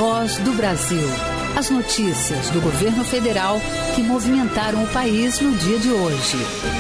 Voz do Brasil. As notícias do governo federal que movimentaram o país no dia de hoje.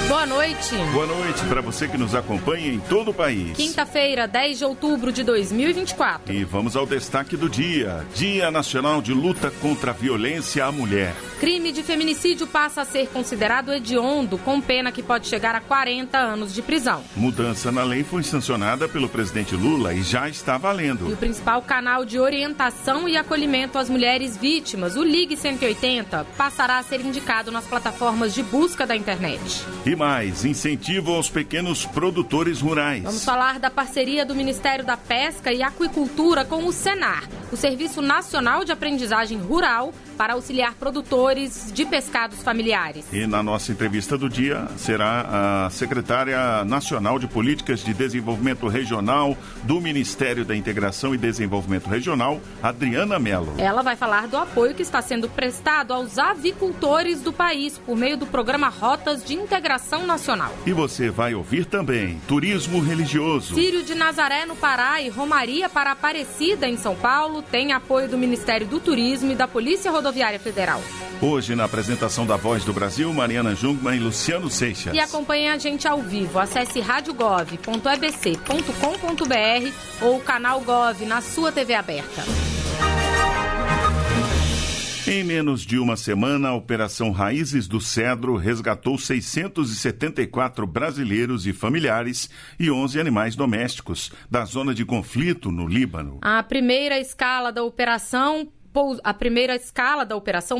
Boa noite. Boa noite para você que nos acompanha em todo o país. Quinta-feira, 10 de outubro de 2024. E vamos ao destaque do dia. Dia Nacional de Luta contra a Violência à Mulher. Crime de feminicídio passa a ser considerado hediondo, com pena que pode chegar a 40 anos de prisão. Mudança na lei foi sancionada pelo presidente Lula e já está valendo. E o principal canal de orientação e acolhimento às mulheres vítimas, o Ligue 180, passará a ser indicado nas plataformas de busca da internet. E mais, incentivo aos pequenos produtores rurais. Vamos falar da parceria do Ministério da Pesca e Aquicultura com o Senar, o Serviço Nacional de Aprendizagem Rural, para auxiliar produtores de pescados familiares. E na nossa entrevista do dia será a secretária nacional de Políticas de Desenvolvimento Regional do Ministério da Integração e Desenvolvimento Regional, Adriana Mello. Ela vai falar do apoio que está sendo prestado aos avicultores do país por meio do programa Rotas de Integração Nacional. E você vai ouvir também turismo religioso. Círio de Nazaré no Pará e Romaria para Aparecida em São Paulo tem apoio do Ministério do Turismo e da Polícia Rodoviária Federal. Hoje, na apresentação da Voz do Brasil, Mariana Jungmann e Luciano Seixas. E acompanhe a gente ao vivo. Acesse radiogov.ebc.com.br ou o canal Gov na sua TV aberta. Em menos de uma semana, a Operação Raízes do Cedro resgatou 674 brasileiros e familiares e 11 animais domésticos da zona de conflito no Líbano. A primeira escala da operação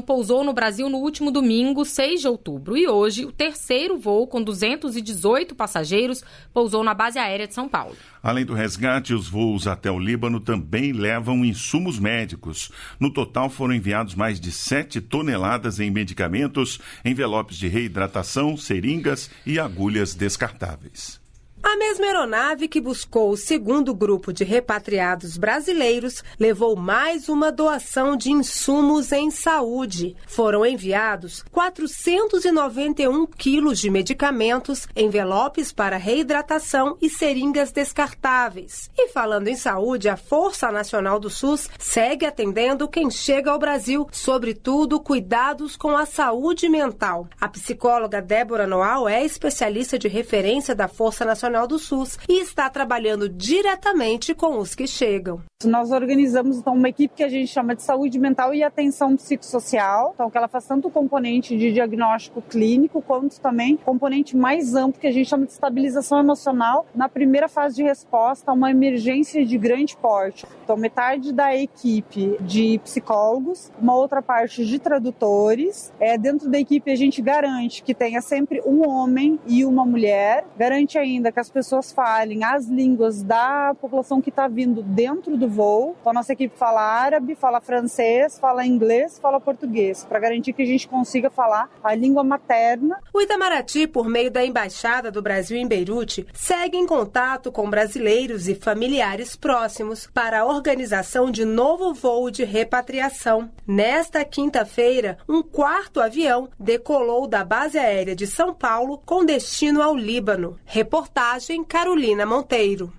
pousou no Brasil no último domingo, 6 de outubro. E hoje, o terceiro voo com 218 passageiros pousou na base aérea de São Paulo. Além do resgate, os voos até o Líbano também levam insumos médicos. No total, foram enviados mais de 7 toneladas em medicamentos, envelopes de reidratação, seringas e agulhas descartáveis. A mesma aeronave que buscou o segundo grupo de repatriados brasileiros levou mais uma doação de insumos em saúde. Foram enviados 491 quilos de medicamentos, envelopes para reidratação e seringas descartáveis. E falando em saúde, a Força Nacional do SUS segue atendendo quem chega ao Brasil, sobretudo cuidados com a saúde mental. A psicóloga Débora Noal é especialista de referência da Força Nacional do SUS e está trabalhando diretamente com os que chegam. Nós organizamos então uma equipe que a gente chama de saúde mental e atenção psicossocial, então que ela faz tanto o componente de diagnóstico clínico quanto também o componente mais amplo que a gente chama de estabilização emocional na primeira fase de resposta a uma emergência de grande porte. Então metade da equipe de psicólogos, uma outra parte de tradutores. Dentro da equipe a gente garante que tenha sempre um homem e uma mulher, garante ainda que as pessoas falem as línguas da população que está vindo dentro do voo. Então a nossa equipe fala árabe, fala francês, fala inglês, fala português, para garantir que a gente consiga falar a língua materna. O Itamaraty, por meio da Embaixada do Brasil em Beirute, segue em contato com brasileiros e familiares próximos para a organização de novo voo de repatriação. Nesta quinta-feira, um quarto avião decolou da base aérea de São Paulo com destino ao Líbano. Reportagem Carolina Monteiro.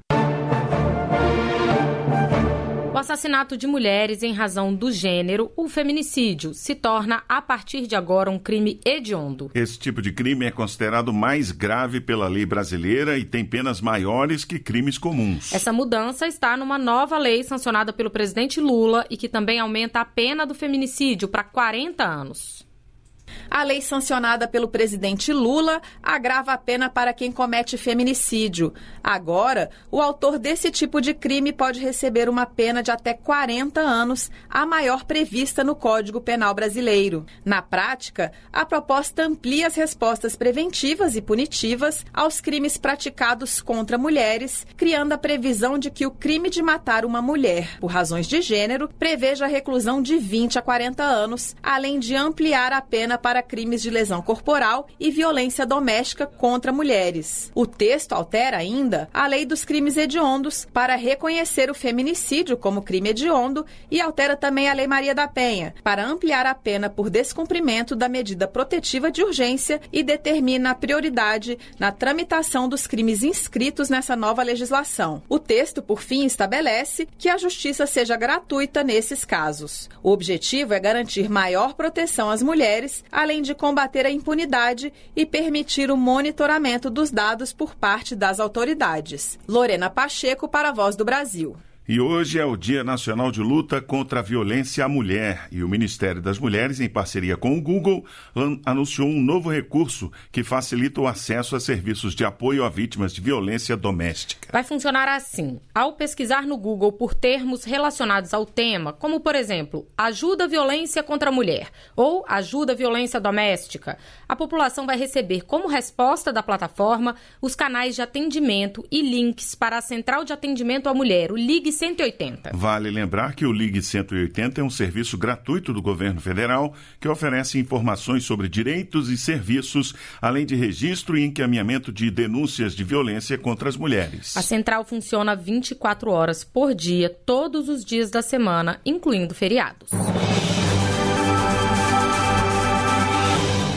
O assassinato de mulheres em razão do gênero, o feminicídio, se torna, a partir de agora, um crime hediondo. Esse tipo de crime é considerado mais grave pela lei brasileira e tem penas maiores que crimes comuns. Essa mudança está numa nova lei sancionada pelo presidente Lula e que também aumenta a pena do feminicídio para 40 anos. A lei sancionada pelo presidente Lula agrava a pena para quem comete feminicídio. Agora, o autor desse tipo de crime pode receber uma pena de até 40 anos, a maior prevista no Código Penal brasileiro. Na prática, a proposta amplia as respostas preventivas e punitivas aos crimes praticados contra mulheres, criando a previsão de que o crime de matar uma mulher por razões de gênero preveja a reclusão de 20 a 40 anos, além de ampliar a pena para crimes de lesão corporal e violência doméstica contra mulheres. O texto altera ainda a lei dos crimes hediondos para reconhecer o feminicídio como crime hediondo e altera também a Lei Maria da Penha para ampliar a pena por descumprimento da medida protetiva de urgência e determina a prioridade na tramitação dos crimes inscritos nessa nova legislação. O texto, por fim, estabelece que a justiça seja gratuita nesses casos. O objetivo é garantir maior proteção às mulheres, além de combater a impunidade e permitir o monitoramento dos dados por parte das autoridades. Lorena Pacheco para a Voz do Brasil. E hoje é o Dia Nacional de Luta contra a Violência à Mulher e o Ministério das Mulheres, em parceria com o Google, anunciou um novo recurso que facilita o acesso a serviços de apoio a vítimas de violência doméstica. Vai funcionar assim. Ao pesquisar no Google por termos relacionados ao tema, como, por exemplo, ajuda à violência contra a mulher ou ajuda à violência doméstica, a população vai receber como resposta da plataforma os canais de atendimento e links para a Central de Atendimento à Mulher, o Ligue 180. Vale lembrar que o Ligue 180 é um serviço gratuito do governo federal que oferece informações sobre direitos e serviços, além de registro e encaminhamento de denúncias de violência contra as mulheres. A central funciona 24 horas por dia, todos os dias da semana, incluindo feriados.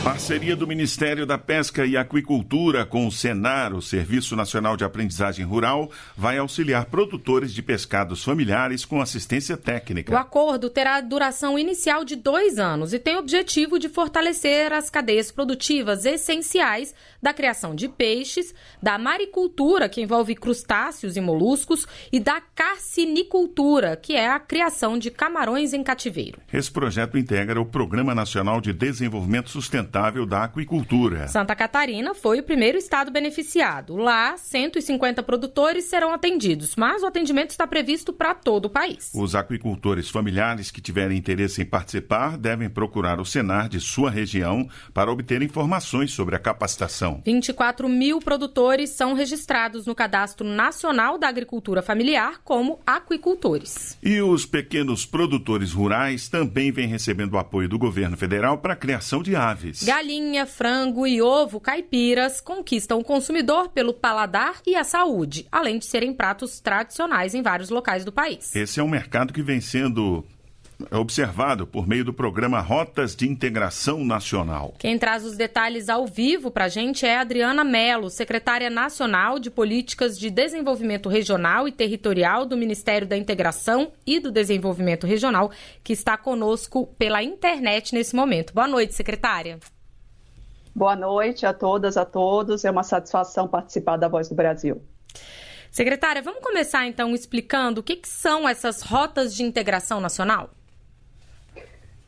Parceria do Ministério da Pesca e Aquicultura com o Senar, o Serviço Nacional de Aprendizagem Rural, vai auxiliar produtores de pescados familiares com assistência técnica. O acordo terá duração inicial de 2 anos e tem o objetivo de fortalecer as cadeias produtivas essenciais da criação de peixes, da maricultura, que envolve crustáceos e moluscos, e da carcinicultura, que é a criação de camarões em cativeiro. Esse projeto integra o Programa Nacional de Desenvolvimento Sustentável da Aquicultura. Santa Catarina foi o primeiro estado beneficiado. Lá, 150 produtores serão atendidos, mas o atendimento está previsto para todo o país. Os aquicultores familiares que tiverem interesse em participar devem procurar o Senar de sua região para obter informações sobre a capacitação. 24 mil produtores são registrados no Cadastro Nacional da Agricultura Familiar como aquicultores. E os pequenos produtores rurais também vêm recebendo o apoio do governo federal para a criação de aves. Galinha, frango e ovo caipiras conquistam o consumidor pelo paladar e a saúde, além de serem pratos tradicionais em vários locais do país. Esse é um mercado que vem sendo observado por meio do programa Rotas de Integração Nacional. Quem traz os detalhes ao vivo para a gente é Adriana Mello, secretária nacional de Políticas de Desenvolvimento Regional e Territorial do Ministério da Integração e do Desenvolvimento Regional, que está conosco pela internet nesse momento. Boa noite, secretária. Boa noite a todas, a todos. É uma satisfação participar da Voz do Brasil. Secretária, vamos começar então explicando o que são essas rotas de integração nacional?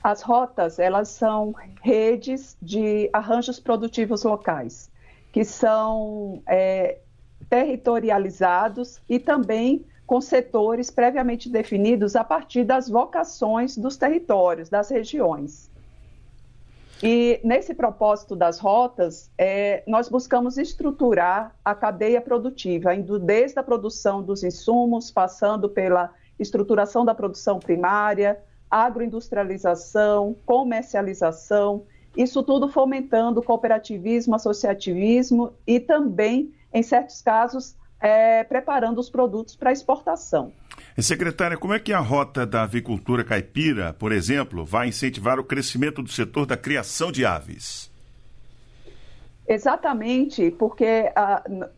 As rotas, elas são redes de arranjos produtivos locais, que são territorializados e também com setores previamente definidos a partir das vocações dos territórios, das regiões. E nesse propósito das rotas, nós buscamos estruturar a cadeia produtiva, indo desde a produção dos insumos, passando pela estruturação da produção primária, agroindustrialização, comercialização, isso tudo fomentando o cooperativismo, associativismo e também, em certos casos, preparando os produtos para exportação. Secretária, como é que a Rota da Avicultura Caipira, por exemplo, vai incentivar o crescimento do setor da criação de aves? Exatamente, porque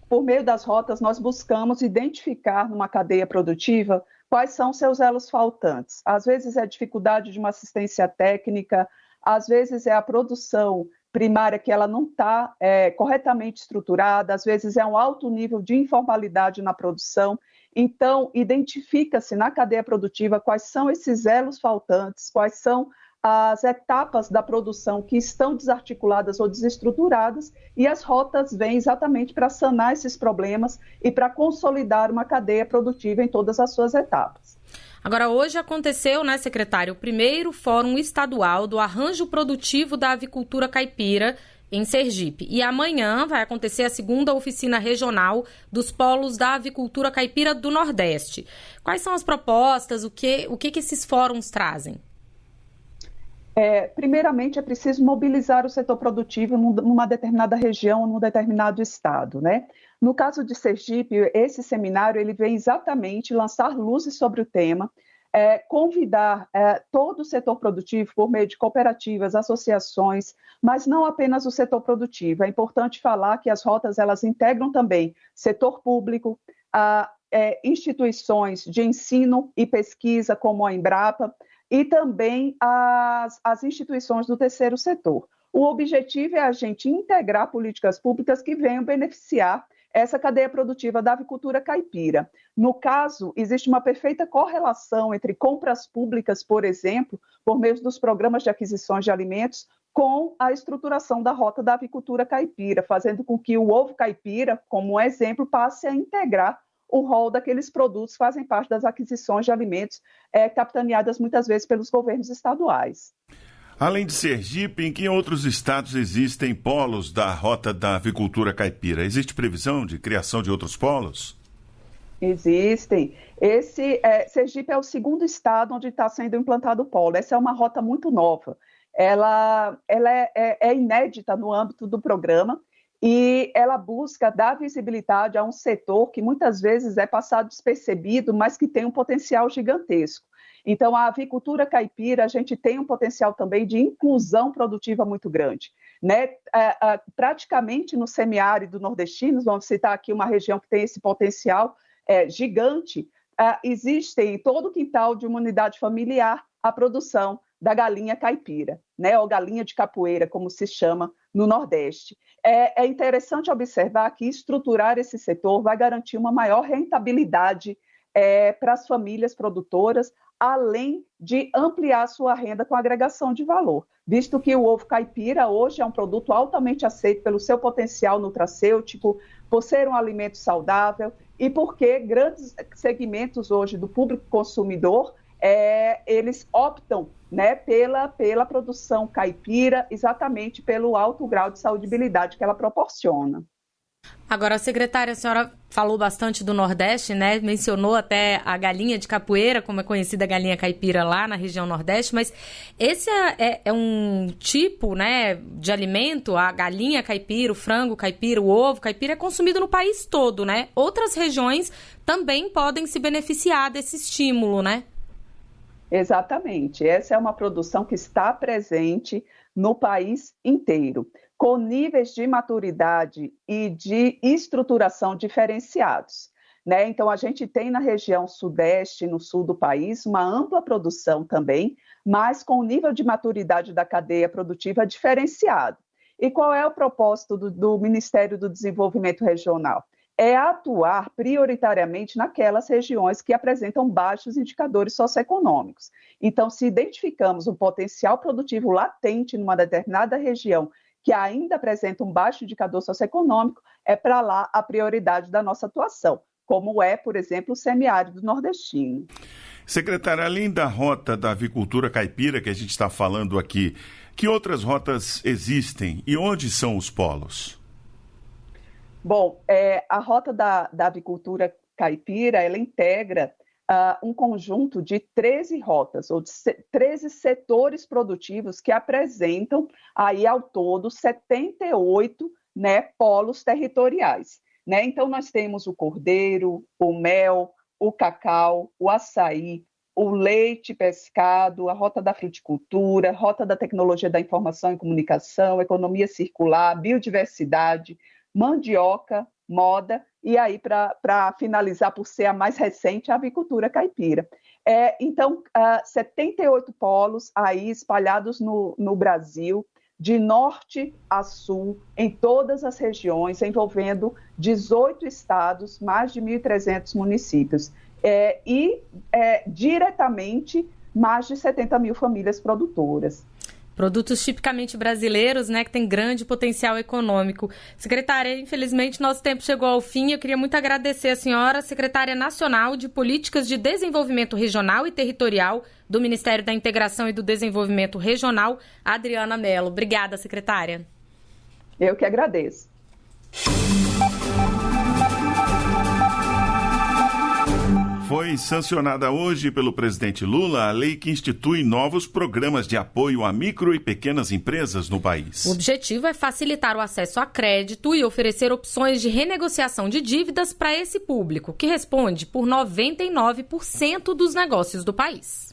por meio das rotas nós buscamos identificar numa cadeia produtiva quais são seus elos faltantes. Às vezes é a dificuldade de uma assistência técnica, às vezes é a produção primária que ela não está corretamente estruturada, às vezes é um alto nível de informalidade na produção. Então, identifica-se na cadeia produtiva quais são esses elos faltantes, quais são as etapas da produção que estão desarticuladas ou desestruturadas, e as rotas vêm exatamente para sanar esses problemas e para consolidar uma cadeia produtiva em todas as suas etapas. Agora, hoje aconteceu, né, secretário, o primeiro Fórum Estadual do Arranjo Produtivo da Avicultura Caipira, em Sergipe. E amanhã vai acontecer a segunda oficina regional dos polos da avicultura caipira do Nordeste. Quais são as propostas? O que esses fóruns trazem? Primeiramente, é preciso mobilizar o setor produtivo numa determinada região, num determinado estado, né? No caso de Sergipe, esse seminário ele vem exatamente lançar luzes sobre o tema, convidar todo o setor produtivo por meio de cooperativas, associações, mas não apenas o setor produtivo. É importante falar que as rotas elas integram também setor público, instituições de ensino e pesquisa, como a Embrapa, e também as instituições do terceiro setor. O objetivo é a gente integrar políticas públicas que venham beneficiar essa cadeia produtiva da avicultura caipira. No caso, existe uma perfeita correlação entre compras públicas, por exemplo, por meio dos programas de aquisições de alimentos, com a estruturação da rota da avicultura caipira, fazendo com que o ovo caipira, como um exemplo, passe a integrar o rol daqueles produtos que fazem parte das aquisições de alimentos capitaneadas muitas vezes pelos governos estaduais. Além de Sergipe, em que outros estados existem polos da rota da avicultura caipira? Existe previsão de criação de outros polos? Existem. Sergipe é o segundo estado onde está sendo implantado o polo. Essa é uma rota muito nova. Ela é inédita no âmbito do programa e ela busca dar visibilidade a um setor que muitas vezes é passado despercebido, mas que tem um potencial gigantesco. Então, a avicultura caipira, a gente tem um potencial também de inclusão produtiva muito grande, né? Praticamente no semiárido nordestino, vamos citar aqui uma região que tem esse potencial gigante, existe em todo o quintal de uma unidade familiar a produção da galinha caipira, né? Ou galinha de capoeira, como se chama no Nordeste. É interessante observar que estruturar esse setor vai garantir uma maior rentabilidade para as famílias produtoras, além de ampliar sua renda com agregação de valor, visto que o ovo caipira hoje é um produto altamente aceito pelo seu potencial nutracêutico, por ser um alimento saudável e porque grandes segmentos hoje do público consumidor, eles optam, né, pela produção caipira, exatamente pelo alto grau de saudibilidade que ela proporciona. Agora, secretária, a senhora falou bastante do Nordeste, né? Mencionou até a galinha de capoeira, como é conhecida a galinha caipira lá na região Nordeste, mas esse é um tipo, né, de alimento, a galinha caipira, o frango caipira, o ovo caipira é consumido no país todo, né? Outras regiões também podem se beneficiar desse estímulo, né? Exatamente. Essa é uma produção que está presente no país inteiro, com níveis de maturidade e de estruturação diferenciados, né? Então, a gente tem na região sudeste, no sul do país, uma ampla produção também, mas com o nível de maturidade da cadeia produtiva diferenciado. E qual é o propósito do Ministério do Desenvolvimento Regional? É atuar prioritariamente naquelas regiões que apresentam baixos indicadores socioeconômicos. Então, se identificamos um potencial produtivo latente numa determinada região que ainda apresenta um baixo indicador socioeconômico, é para lá a prioridade da nossa atuação, como é, por exemplo, o semiárido nordestino. Secretária, além da rota da avicultura caipira que a gente está falando aqui, que outras rotas existem e onde são os polos? Bom, a rota da avicultura caipira, ela integra um conjunto de 13 rotas, ou de 13 setores produtivos que apresentam aí ao todo 78, né, polos territoriais, né? Então, nós temos o cordeiro, o mel, o cacau, o açaí, o leite, pescado, a rota da fruticultura, rota da tecnologia da informação e comunicação, economia circular, biodiversidade, mandioca, moda, e aí, para finalizar, por ser a mais recente, a avicultura caipira. Então, 78 polos aí espalhados no Brasil, de norte a sul, em todas as regiões, envolvendo 18 estados, mais de 1.300 municípios, e diretamente mais de 70 mil famílias produtoras. Produtos tipicamente brasileiros, né, que tem grande potencial econômico. Secretária, infelizmente nosso tempo chegou ao fim. Eu queria muito agradecer a senhora, secretária nacional de Políticas de Desenvolvimento Regional e Territorial do Ministério da Integração e do Desenvolvimento Regional, Adriana Mello. Obrigada, secretária. Eu que agradeço. Foi sancionada hoje pelo presidente Lula a lei que institui novos programas de apoio a micro e pequenas empresas no país. O objetivo é facilitar o acesso a crédito e oferecer opções de renegociação de dívidas para esse público, que responde por 99% dos negócios do país.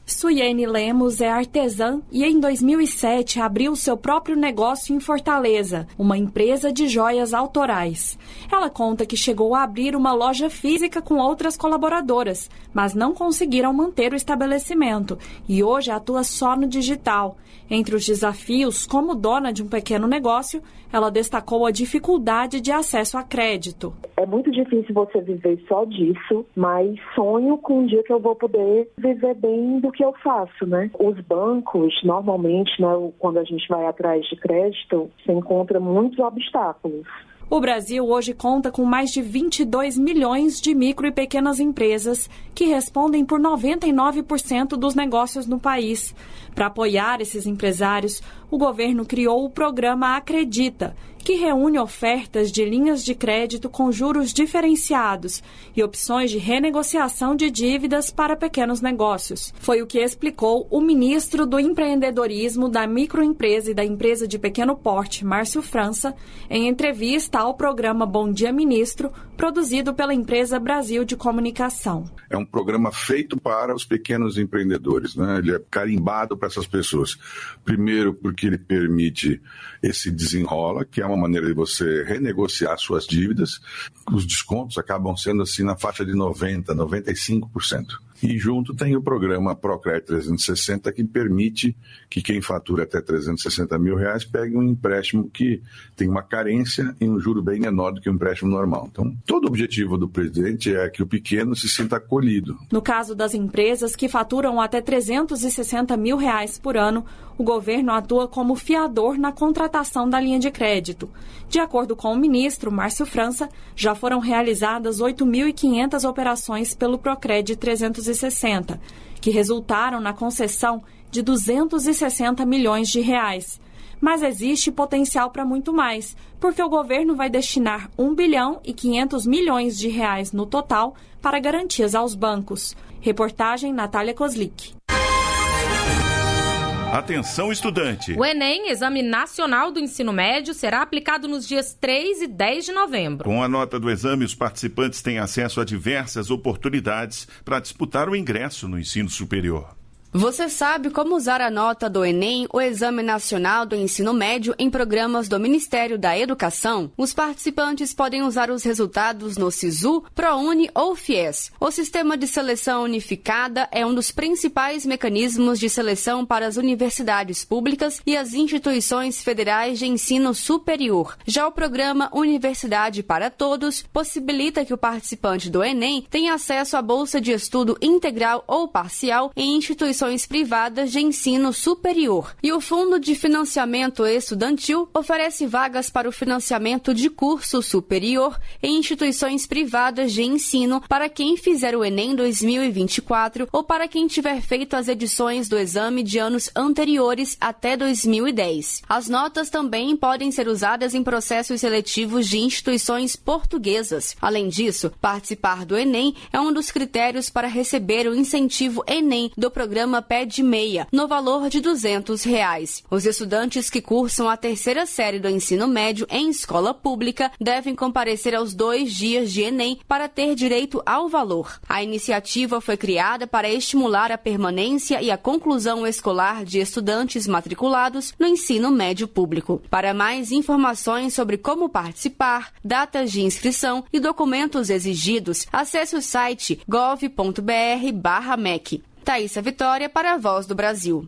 Suiene Lemos é artesã e em 2007 abriu seu próprio negócio em Fortaleza, uma empresa de joias autorais. Ela conta que chegou a abrir uma loja física com outras colaboradoras, mas não conseguiram manter o estabelecimento e hoje atua só no digital. Entre os desafios, como dona de um pequeno negócio, ela destacou a dificuldade de acesso a crédito. É muito difícil você viver só disso, mas sonho com um dia que eu vou poder viver bem do que eu faço, né? Os bancos, normalmente, né, quando a gente vai atrás de crédito, se encontra muitos obstáculos. O Brasil hoje conta com mais de 22 milhões de micro e pequenas empresas que respondem por 99% dos negócios no país. Para apoiar esses empresários, o governo criou o programa Acredita, que reúne ofertas de linhas de crédito com juros diferenciados e opções de renegociação de dívidas para pequenos negócios. Foi o que explicou o ministro do Empreendedorismo, da Microempresa e da Empresa de Pequeno Porte, Márcio França, em entrevista ao programa Bom Dia Ministro, produzido pela empresa Brasil de Comunicação. É um programa feito para os pequenos empreendedores, né? Ele é carimbado para essas pessoas. Primeiro, porque ele permite esse desenrola, que é uma maneira de você renegociar suas dívidas. Os descontos acabam sendo assim na faixa de 90%, 95%. E junto tem o programa Procred 360, que permite que quem fatura até R$360 mil pegue um empréstimo que tem uma carência e um juro bem menor do que um empréstimo normal. Então, todo o objetivo do presidente é que o pequeno se sinta acolhido. No caso das empresas que faturam até R$360 mil por ano, o governo atua como fiador na contratação da linha de crédito. De acordo com o ministro Márcio França, já foram realizadas 8.500 operações pelo Procred 360, que resultaram na concessão de R$260 milhões. Mas existe potencial para muito mais, porque o governo vai destinar R$1 bilhão e 500 milhões no total para garantias aos bancos. Reportagem Natália Kozlik. Atenção, estudante! O Enem, Exame Nacional do Ensino Médio, será aplicado nos dias 3 e 10 de novembro. Com a nota do exame, os participantes têm acesso a diversas oportunidades para disputar o ingresso no ensino superior. Você sabe como usar a nota do Enem, o Exame Nacional do Ensino Médio, em programas do Ministério da Educação? Os participantes podem usar os resultados no SISU, ProUni ou FIES. O Sistema de Seleção Unificada é um dos principais mecanismos de seleção para as universidades públicas e as instituições federais de ensino superior. Já o programa Universidade para Todos possibilita que o participante do Enem tenha acesso à bolsa de estudo integral ou parcial em instituições privadas de ensino superior. E o Fundo de Financiamento Estudantil oferece vagas para o financiamento de curso superior em instituições privadas de ensino para quem fizer o Enem 2024 ou para quem tiver feito as edições do exame de anos anteriores até 2010. As notas também podem ser usadas em processos seletivos de instituições portuguesas. Além disso, participar do Enem é um dos critérios para receber o incentivo Enem do programa PED Meia, no valor de R$200. Os estudantes que cursam a terceira série do ensino médio em escola pública devem comparecer aos 2 dias de Enem para ter direito ao valor. A iniciativa foi criada para estimular a permanência e a conclusão escolar de estudantes matriculados no ensino médio público. Para mais informações sobre como participar, datas de inscrição e documentos exigidos, acesse o site gov.br/MEC. Thaísa Vitória para a Voz do Brasil.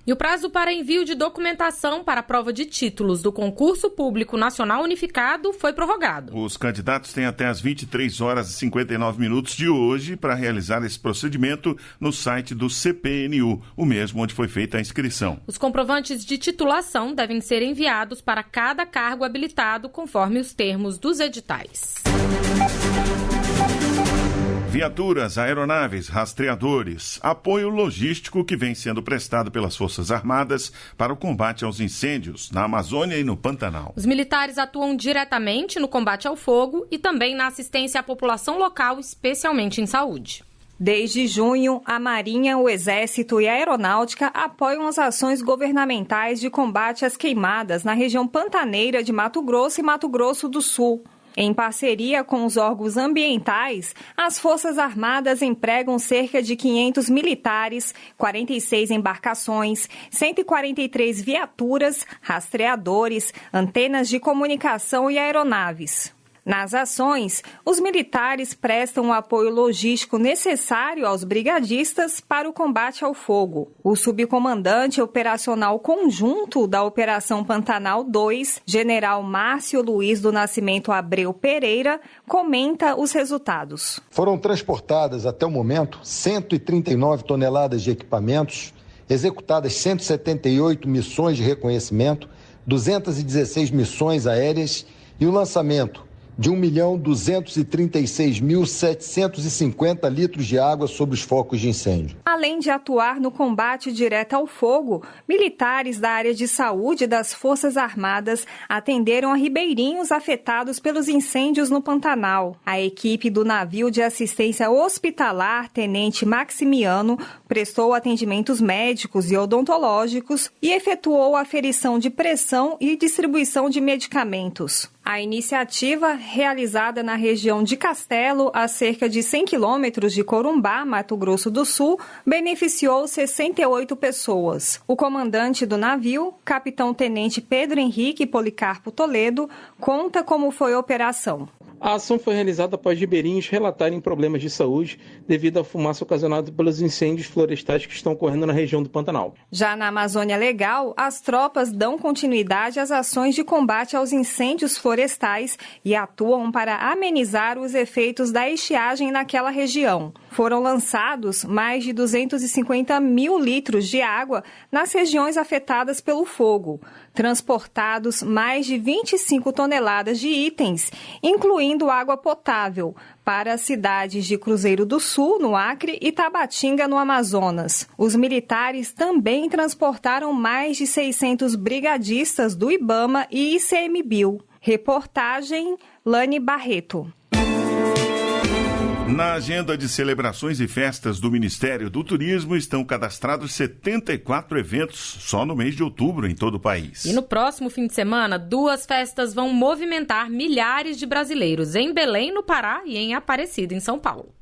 E o prazo para envio de documentação para a prova de títulos do Concurso Público Nacional Unificado foi prorrogado. Os candidatos têm até as 23h59 de hoje para realizar esse procedimento no site do CPNU, o mesmo onde foi feita a inscrição. Os comprovantes de titulação devem ser enviados para cada cargo habilitado conforme os termos dos editais. Viaturas, aeronaves, rastreadores, apoio logístico que vem sendo prestado pelas Forças Armadas para o combate aos incêndios na Amazônia e no Pantanal. Os militares atuam diretamente no combate ao fogo e também na assistência à população local, especialmente em saúde. Desde junho, a Marinha, o Exército e a Aeronáutica apoiam as ações governamentais de combate às queimadas na região pantaneira de Mato Grosso e Mato Grosso do Sul. Em parceria com os órgãos ambientais, as Forças Armadas empregam cerca de 500 militares, 46 embarcações, 143 viaturas, rastreadores, antenas de comunicação e aeronaves. Nas ações, os militares prestam o apoio logístico necessário aos brigadistas para o combate ao fogo. O subcomandante operacional conjunto da Operação Pantanal 2, General Márcio Luiz do Nascimento Abreu Pereira, comenta os resultados. Foram transportadas até o momento 139 toneladas de equipamentos, executadas 178 missões de reconhecimento, 216 missões aéreas e o lançamento de 1.236.750 litros de água sobre os focos de incêndio. Além de atuar no combate direto ao fogo, militares da área de saúde das Forças Armadas atenderam a ribeirinhos afetados pelos incêndios no Pantanal. A equipe do navio de assistência hospitalar Tenente Maximiano prestou atendimentos médicos e odontológicos e efetuou a aferição de pressão e distribuição de medicamentos. A iniciativa, realizada na região de Castelo, a cerca de 100 quilômetros de Corumbá, Mato Grosso do Sul, beneficiou 68 pessoas. O comandante do navio, capitão-tenente Pedro Henrique Policarpo Toledo, conta como foi a operação. A ação foi realizada após ribeirinhos relatarem problemas de saúde devido à fumaça ocasionada pelos incêndios florestais que estão ocorrendo na região do Pantanal. Já na Amazônia Legal, as tropas dão continuidade às ações de combate aos incêndios florestais e atuam para amenizar os efeitos da estiagem naquela região. Foram lançados mais de 250 mil litros de água nas regiões afetadas pelo fogo, transportados mais de 25 toneladas de itens, incluindo água potável, para as cidades de Cruzeiro do Sul, no Acre, e Tabatinga, no Amazonas. Os militares também transportaram mais de 600 brigadistas do IBAMA e ICMBio. Reportagem Lani Barreto. Na agenda de celebrações e festas do Ministério do Turismo estão cadastrados 74 eventos só no mês de outubro em todo o país. E no próximo fim de semana, 2 festas vão movimentar milhares de brasileiros em Belém, no Pará, e em Aparecida, em São Paulo.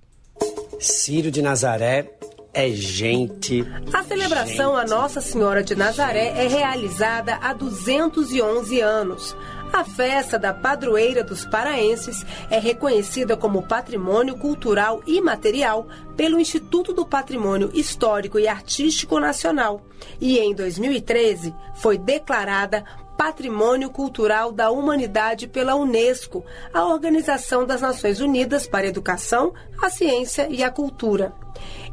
Círio de Nazaré é gente. A celebração a Nossa Senhora de Nazaré é realizada há 211 anos. A festa da padroeira dos paraenses é reconhecida como Patrimônio Cultural Imaterial pelo Instituto do Patrimônio Histórico e Artístico Nacional e, em 2013, foi declarada Patrimônio Cultural da Humanidade pela Unesco, a Organização das Nações Unidas para a Educação, a Ciência e a Cultura.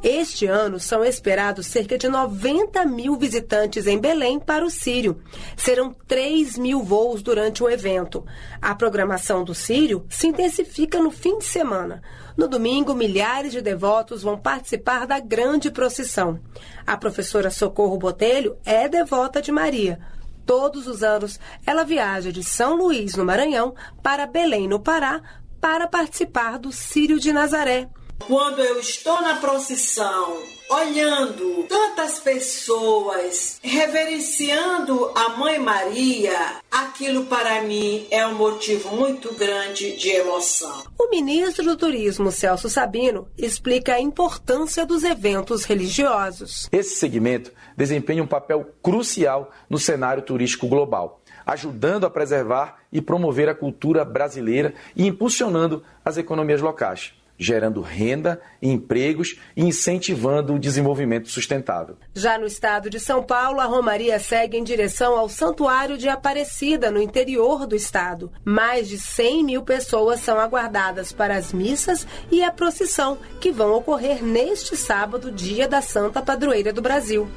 Este ano são esperados cerca de 90 mil visitantes em Belém para o Círio. Serão 3 mil voos durante o evento. A programação do Círio se intensifica no fim de semana. No domingo, milhares de devotos vão participar da grande procissão. A professora Socorro Botelho é devota de Maria. Todos os anos, ela viaja de São Luís, no Maranhão, para Belém, no Pará, para participar do Círio de Nazaré. Quando eu estou na procissão, olhando tantas pessoas, reverenciando a Mãe Maria, aquilo para mim é um motivo muito grande de emoção. O ministro do Turismo, Celso Sabino, explica a importância dos eventos religiosos. Esse segmento desempenha um papel crucial no cenário turístico global, ajudando a preservar e promover a cultura brasileira e impulsionando as economias locais, gerando renda, empregos e incentivando o desenvolvimento sustentável. Já no estado de São Paulo, a romaria segue em direção ao Santuário de Aparecida, no interior do estado. Mais de 100 mil pessoas são aguardadas para as missas e a procissão, que vão ocorrer neste sábado, dia da Santa Padroeira do Brasil.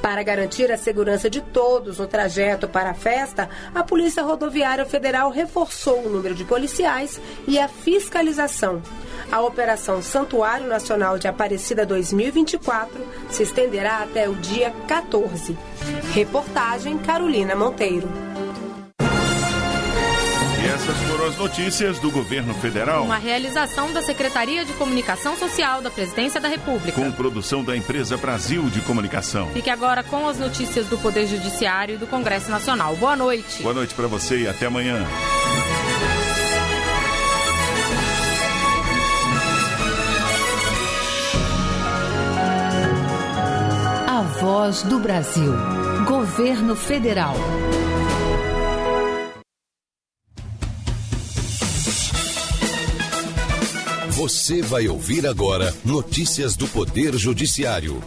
Para garantir a segurança de todos no trajeto para a festa, a Polícia Rodoviária Federal reforçou o número de policiais e a fiscalização. A Operação Santuário Nacional de Aparecida 2024 se estenderá até o dia 14. Reportagem Carolina Monteiro. E essas foram as notícias do governo federal. Uma realização da Secretaria de Comunicação Social da Presidência da República. Com produção da empresa Brasil de Comunicação. Fique agora com as notícias do Poder Judiciário e do Congresso Nacional. Boa noite. Boa noite para você e até amanhã. A Voz do Brasil. Governo Federal. Você vai ouvir agora notícias do Poder Judiciário.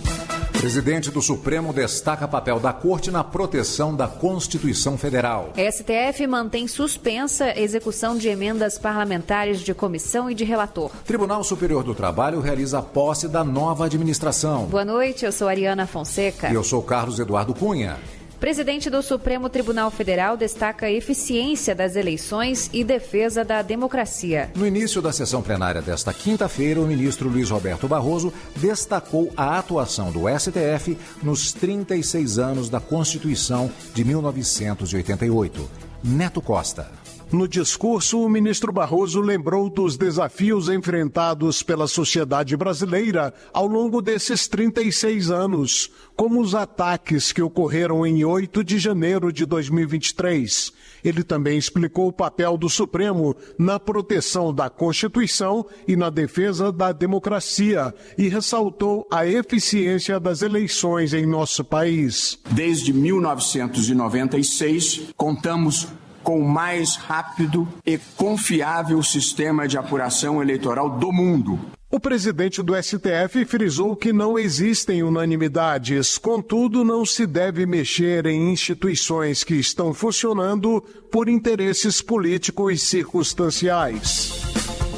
O presidente do Supremo destaca papel da Corte na proteção da Constituição Federal. STF mantém suspensa execução de emendas parlamentares de comissão e de relator. Tribunal Superior do Trabalho realiza a posse da nova administração. Boa noite, eu sou Ariana Fonseca. E eu sou Carlos Eduardo Cunha. Presidente do Supremo Tribunal Federal destaca a eficiência das eleições e defesa da democracia. No início da sessão plenária desta quinta-feira, o ministro Luiz Roberto Barroso destacou a atuação do STF nos 36 anos da Constituição de 1988. Neto Costa. No discurso, o ministro Barroso lembrou dos desafios enfrentados pela sociedade brasileira ao longo desses 36 anos, como os ataques que ocorreram em 8 de janeiro de 2023. Ele também explicou o papel do Supremo na proteção da Constituição e na defesa da democracia e ressaltou a eficiência das eleições em nosso país. Desde 1996, contamos com o mais rápido e confiável sistema de apuração eleitoral do mundo. O presidente do STF frisou que não existem unanimidades, contudo, não se deve mexer em instituições que estão funcionando por interesses políticos e circunstanciais.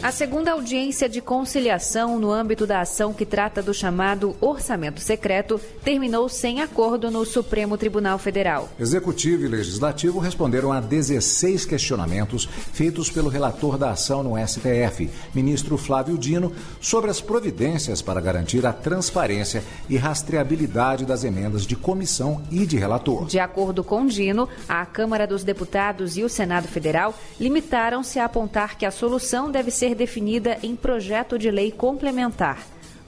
A segunda audiência de conciliação no âmbito da ação que trata do chamado orçamento secreto terminou sem acordo no Supremo Tribunal Federal. Executivo e Legislativo responderam a 16 questionamentos feitos pelo relator da ação no STF, ministro Flávio Dino, sobre as providências para garantir a transparência e rastreabilidade das emendas de comissão e de relator. De acordo com Dino, a Câmara dos Deputados e o Senado Federal limitaram-se a apontar que a solução deve ser definida em projeto de lei complementar.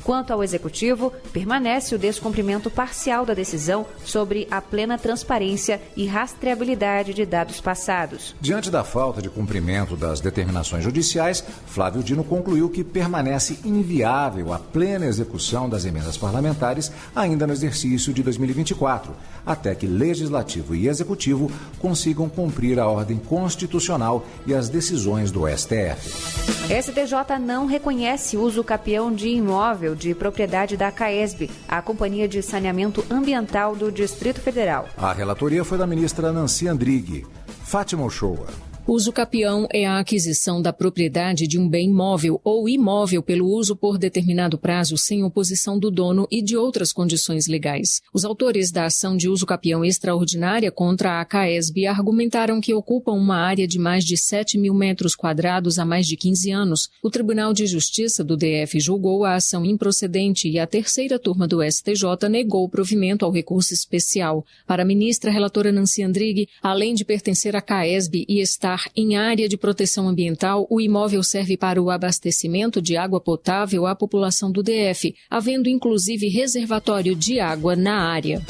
Quanto ao Executivo, permanece o descumprimento parcial da decisão sobre a plena transparência e rastreabilidade de dados passados. Diante da falta de cumprimento das determinações judiciais, Flávio Dino concluiu que permanece inviável a plena execução das emendas parlamentares ainda no exercício de 2024, até que Legislativo e Executivo consigam cumprir a ordem constitucional e as decisões do STF. STJ não reconhece uso capião de imóvel de propriedade da CAESB, a Companhia de Saneamento Ambiental do Distrito Federal. A relatoria foi da ministra Nancy Andrighi. Fátima Ochoa. Uso capião é a aquisição da propriedade de um bem móvel ou imóvel pelo uso por determinado prazo sem oposição do dono e de outras condições legais. Os autores da ação de uso capião extraordinária contra a CAESB argumentaram que ocupam uma área de mais de 7 mil metros quadrados há mais de 15 anos. O Tribunal de Justiça do DF julgou a ação improcedente e a terceira turma do STJ negou o provimento ao recurso especial. Para a ministra relatora Nancy Andrighi, além de pertencer à CAESB e estar em área de proteção ambiental, o imóvel serve para o abastecimento de água potável à população do DF, havendo inclusive reservatório de água na área.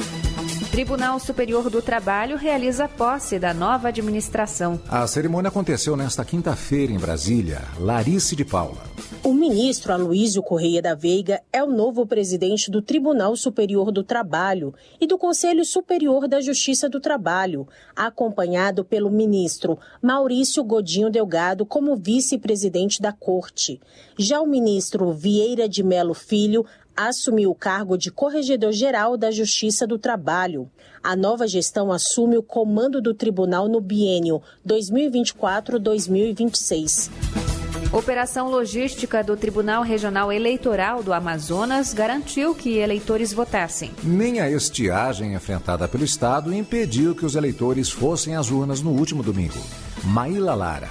Tribunal Superior do Trabalho realiza a posse da nova administração. A cerimônia aconteceu nesta quinta-feira em Brasília. Larice de Paula. O ministro Aloísio Correia da Veiga é o novo presidente do Tribunal Superior do Trabalho e do Conselho Superior da Justiça do Trabalho, acompanhado pelo ministro Maurício Godinho Delgado como vice-presidente da Corte. Já o ministro Vieira de Melo Filho assumiu o cargo de Corregedor-Geral da Justiça do Trabalho. A nova gestão assume o comando do tribunal no biênio 2024-2026. Operação logística do Tribunal Regional Eleitoral do Amazonas garantiu que eleitores votassem. Nem a estiagem enfrentada pelo Estado impediu que os eleitores fossem às urnas no último domingo. Maíla Lara.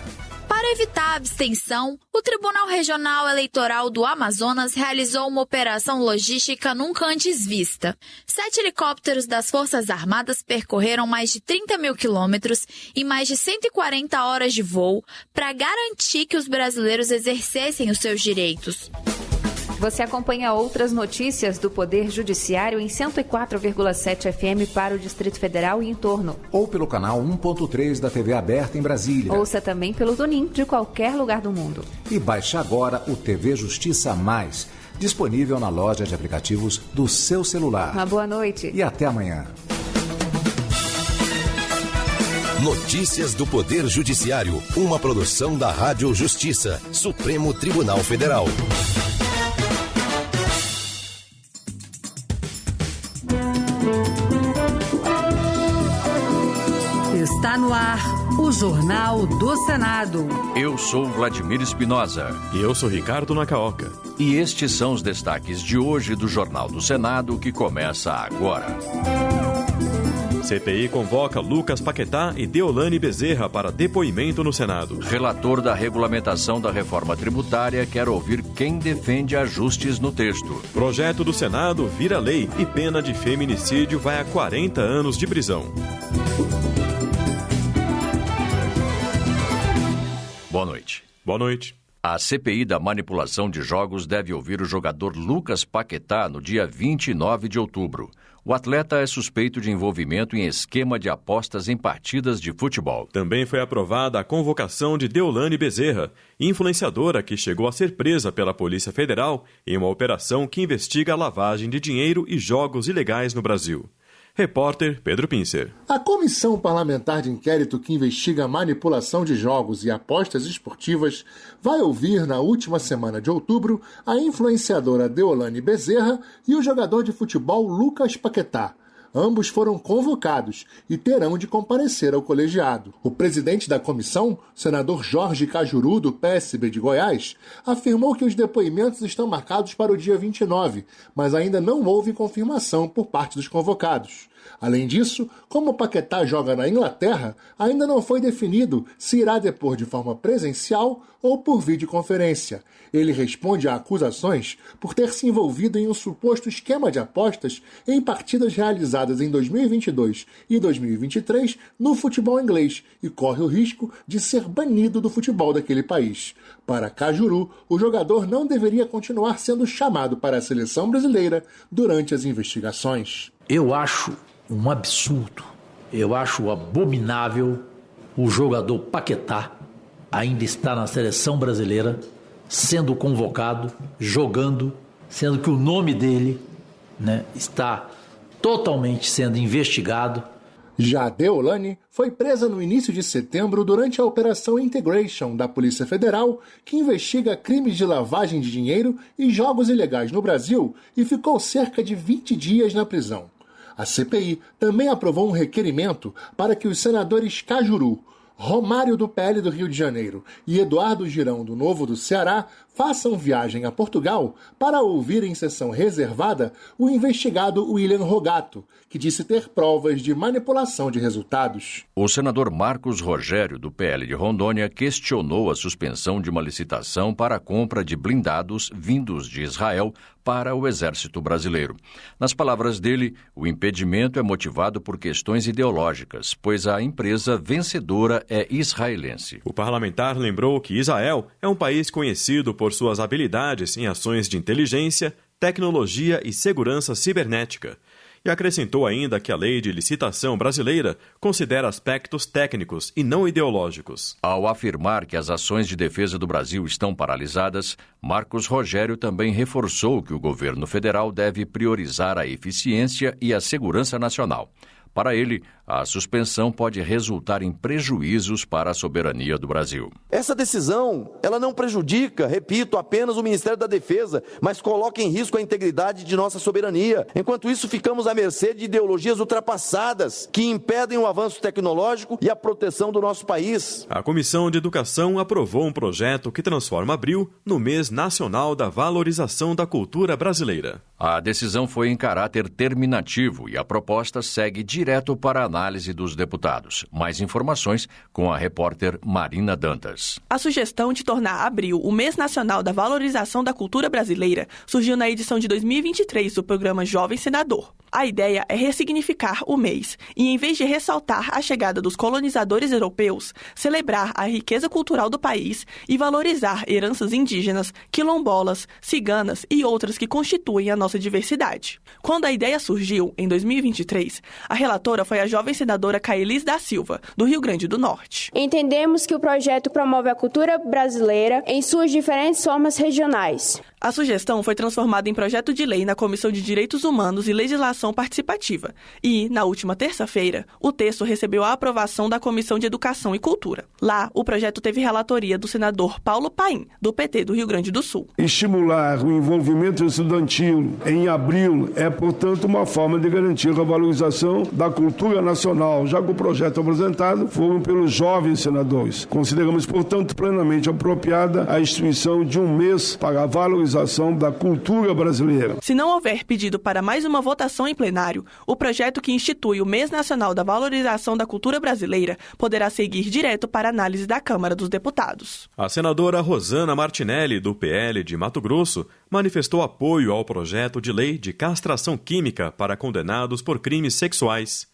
Para evitar a abstenção, o Tribunal Regional Eleitoral do Amazonas realizou uma operação logística nunca antes vista. 7 helicópteros das Forças Armadas percorreram mais de 30 mil quilômetros e mais de 140 horas de voo para garantir que os brasileiros exercessem os seus direitos. Você acompanha outras notícias do Poder Judiciário em 104,7 FM para o Distrito Federal e em torno. Ou pelo canal 1.3 da TV aberta em Brasília. Ouça também pelo TuneIn de qualquer lugar do mundo. E baixe agora o TV Justiça Mais, disponível na loja de aplicativos do seu celular. Uma boa noite. E até amanhã. Notícias do Poder Judiciário, uma produção da Rádio Justiça, Supremo Tribunal Federal. Está no ar o Jornal do Senado. Eu sou Vladimir Espinosa. E eu sou Ricardo Nacaoca. E estes são os destaques de hoje do Jornal do Senado, que começa agora. CPI convoca Lucas Paquetá e Deolane Bezerra para depoimento no Senado. Relator da regulamentação da reforma tributária quer ouvir quem defende ajustes no texto. Projeto do Senado vira lei e pena de feminicídio vai a 40 anos de prisão. Boa noite. Boa noite. A CPI da manipulação de jogos deve ouvir o jogador Lucas Paquetá no dia 29 de outubro. O atleta é suspeito de envolvimento em esquema de apostas em partidas de futebol. Também foi aprovada a convocação de Deolane Bezerra, influenciadora que chegou a ser presa pela Polícia Federal em uma operação que investiga a lavagem de dinheiro e jogos ilegais no Brasil. Repórter Pedro Pincer. A Comissão Parlamentar de Inquérito que investiga a manipulação de jogos e apostas esportivas vai ouvir na última semana de outubro a influenciadora Deolane Bezerra e o jogador de futebol Lucas Paquetá. Ambos foram convocados e terão de comparecer ao colegiado. O presidente da comissão, senador Jorge Cajuru, do PSB de Goiás, afirmou que os depoimentos estão marcados para o dia 29, mas ainda não houve confirmação por parte dos convocados. Além disso, como o Paquetá joga na Inglaterra, ainda não foi definido se irá depor de forma presencial ou por videoconferência. Ele responde a acusações por ter se envolvido em um suposto esquema de apostas em partidas realizadas em 2022 e 2023 no futebol inglês e corre o risco de ser banido do futebol daquele país. Para Cajuru, o jogador não deveria continuar sendo chamado para a seleção brasileira durante as investigações. Eu acho um absurdo, eu acho abominável o jogador Paquetá ainda estar na seleção brasileira, sendo convocado, jogando, sendo que o nome dele, está totalmente sendo investigado. Já Deolane foi presa no início de setembro durante a Operação Integration da Polícia Federal, que investiga crimes de lavagem de dinheiro e jogos ilegais no Brasil, e ficou cerca de 20 dias na prisão. A CPI também aprovou um requerimento para que os senadores Cajuru, Romário do PL do Rio de Janeiro e Eduardo Girão do Novo do Ceará façam viagem a Portugal para ouvir em sessão reservada o investigado William Rogato, que disse ter provas de manipulação de resultados. O senador Marcos Rogério, do PL de Rondônia, questionou a suspensão de uma licitação para a compra de blindados vindos de Israel para o Exército Brasileiro. Nas palavras dele, o impedimento é motivado por questões ideológicas, pois a empresa vencedora é israelense. O parlamentar lembrou que Israel é um país conhecido por suas habilidades em ações de inteligência, tecnologia e segurança cibernética. E acrescentou ainda que a lei de licitação brasileira considera aspectos técnicos e não ideológicos. Ao afirmar que as ações de defesa do Brasil estão paralisadas, Marcos Rogério também reforçou que o governo federal deve priorizar a eficiência e a segurança nacional. Para ele, a suspensão pode resultar em prejuízos para a soberania do Brasil. Essa decisão, ela não prejudica, repito, apenas o Ministério da Defesa, mas coloca em risco a integridade de nossa soberania. Enquanto isso, ficamos à mercê de ideologias ultrapassadas que impedem o avanço tecnológico e a proteção do nosso país. A Comissão de Educação aprovou um projeto que transforma abril no Mês Nacional da Valorização da Cultura Brasileira. A decisão foi em caráter terminativo e a proposta segue direto para a análise análise dos deputados. Mais informações com a repórter Marina Dantas. A sugestão de tornar abril o mês nacional da valorização da cultura brasileira surgiu na edição de 2023 do programa Jovem Senador. A ideia é ressignificar o mês e, em vez de ressaltar a chegada dos colonizadores europeus, celebrar a riqueza cultural do país e valorizar heranças indígenas, quilombolas, ciganas e outras que constituem a nossa diversidade. Quando a ideia surgiu, em 2023, a relatora foi a jovem senadora Caelis da Silva, do Rio Grande do Norte. Entendemos que o projeto promove a cultura brasileira em suas diferentes formas regionais. A sugestão foi transformada em projeto de lei na Comissão de Direitos Humanos e Legislação Participativa e, na última terça-feira, o texto recebeu a aprovação da Comissão de Educação e Cultura. Lá, o projeto teve relatoria do senador Paulo Paim, do PT do Rio Grande do Sul. Estimular o envolvimento estudantil em abril é, portanto, uma forma de garantir a valorização da cultura nacional, já que o projeto apresentado foram pelos jovens senadores. Consideramos, portanto, plenamente apropriada a instituição de um mês para a valorização da cultura brasileira. Se não houver pedido para mais uma votação em plenário, o projeto que institui o Mês Nacional da Valorização da Cultura Brasileira poderá seguir direto para análise da Câmara dos Deputados. A senadora Rosana Martinelli, do PL de Mato Grosso, manifestou apoio ao projeto de lei de castração química para condenados por crimes sexuais.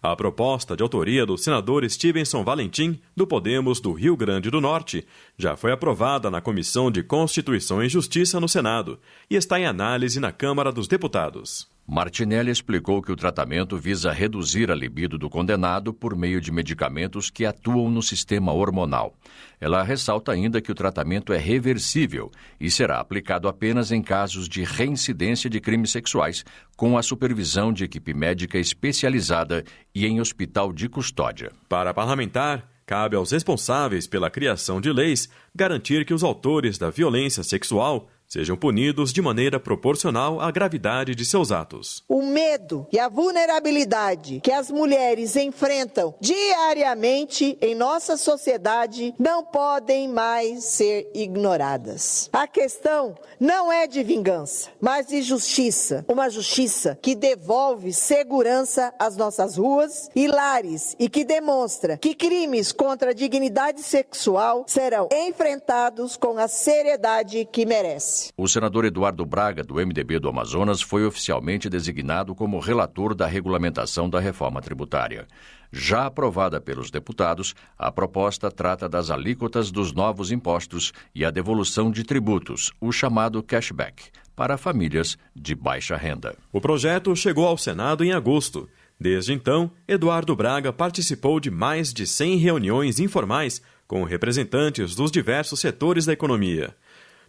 A proposta de autoria do senador Stevenson Valentim, do Podemos do Rio Grande do Norte, já foi aprovada na Comissão de Constituição e Justiça no Senado e está em análise na Câmara dos Deputados. Martinelli explicou que o tratamento visa reduzir a libido do condenado por meio de medicamentos que atuam no sistema hormonal. Ela ressalta ainda que o tratamento é reversível e será aplicado apenas em casos de reincidência de crimes sexuais, com a supervisão de equipe médica especializada e em hospital de custódia. Para a parlamentar, cabe aos responsáveis pela criação de leis garantir que os autores da violência sexual sejam punidos de maneira proporcional à gravidade de seus atos. O medo e a vulnerabilidade que as mulheres enfrentam diariamente em nossa sociedade não podem mais ser ignoradas. A questão não é de vingança, mas de justiça. Uma justiça que devolve segurança às nossas ruas e lares e que demonstra que crimes contra a dignidade sexual serão enfrentados com a seriedade que merecem. O senador Eduardo Braga, do MDB do Amazonas, foi oficialmente designado como relator da regulamentação da reforma tributária. Já aprovada pelos deputados, a proposta trata das alíquotas dos novos impostos e a devolução de tributos, o chamado cashback, para famílias de baixa renda. O projeto chegou ao Senado em agosto. Desde então, Eduardo Braga participou de mais de 100 reuniões informais com representantes dos diversos setores da economia.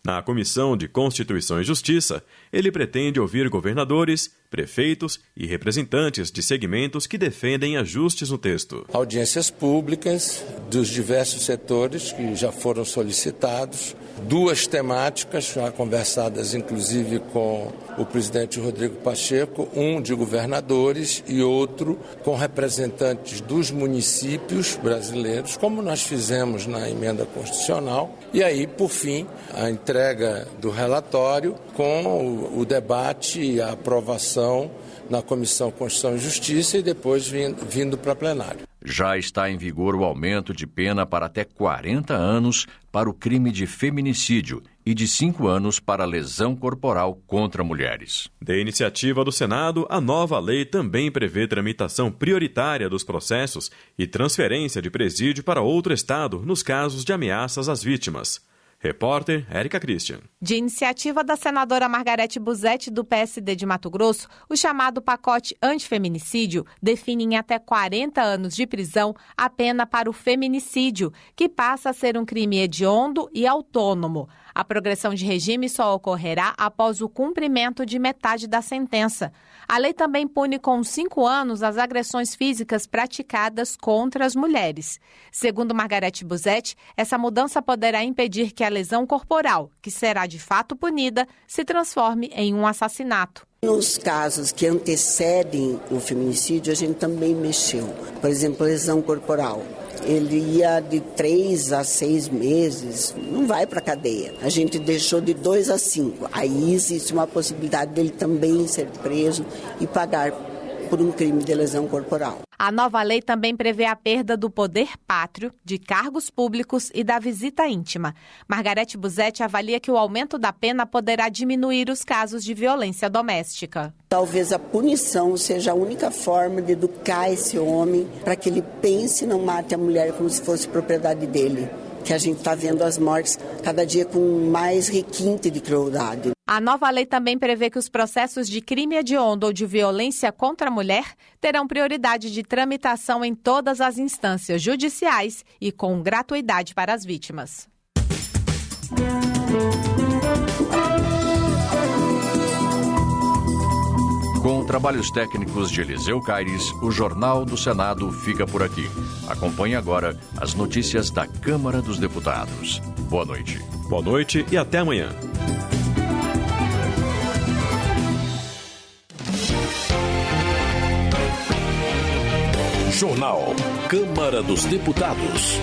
Na Comissão de Constituição e Justiça, ele pretende ouvir governadores, prefeitos e representantes de segmentos que defendem ajustes no texto. Audiências públicas dos diversos setores que já foram solicitados, 2 temáticas já conversadas inclusive com o presidente Rodrigo Pacheco, um de governadores e outro com representantes dos municípios brasileiros, como nós fizemos na emenda constitucional, e aí, por fim, a entrega do relatório com o debate e a aprovação na Comissão Constituição e Justiça e depois vindo para plenário. Já está em vigor o aumento de pena para até 40 anos para o crime de feminicídio e de 5 anos para lesão corporal contra mulheres. Da iniciativa do Senado, a nova lei também prevê tramitação prioritária dos processos e transferência de presídio para outro estado nos casos de ameaças às vítimas. Repórter Érica Christian. De iniciativa da senadora Margarete Busetti, do PSD de Mato Grosso, o chamado pacote antifeminicídio define em até 40 anos de prisão a pena para o feminicídio, que passa a ser um crime hediondo e autônomo. A progressão de regime só ocorrerá após o cumprimento de metade da sentença. A lei também pune com 5 anos as agressões físicas praticadas contra as mulheres. Segundo Margarete Busetti, essa mudança poderá impedir que a lesão corporal, que será de fato punida, se transforme em um assassinato. Nos casos que antecedem o feminicídio, a gente também mexeu. Por exemplo, lesão corporal. Ele ia de 3 a 6 meses, não vai para a cadeia. A gente deixou de 2 a 5. Aí existe uma possibilidade dele também ser preso e pagar por um crime de lesão corporal. A nova lei também prevê a perda do poder pátrio, de cargos públicos e da visita íntima. Margarete Busetti avalia que o aumento da pena poderá diminuir os casos de violência doméstica. Talvez a punição seja a única forma de educar esse homem para que ele pense e não mate a mulher como se fosse propriedade dele. Que a gente está vendo as mortes cada dia com mais requinte de crueldade. A nova lei também prevê que os processos de crime hediondo ou de violência contra a mulher terão prioridade de tramitação em todas as instâncias judiciais e com gratuidade para as vítimas. Com trabalhos técnicos de Eliseu Caires, o Jornal do Senado fica por aqui. Acompanhe agora as notícias da Câmara dos Deputados. Boa noite. Boa noite e até amanhã. Jornal Câmara dos Deputados.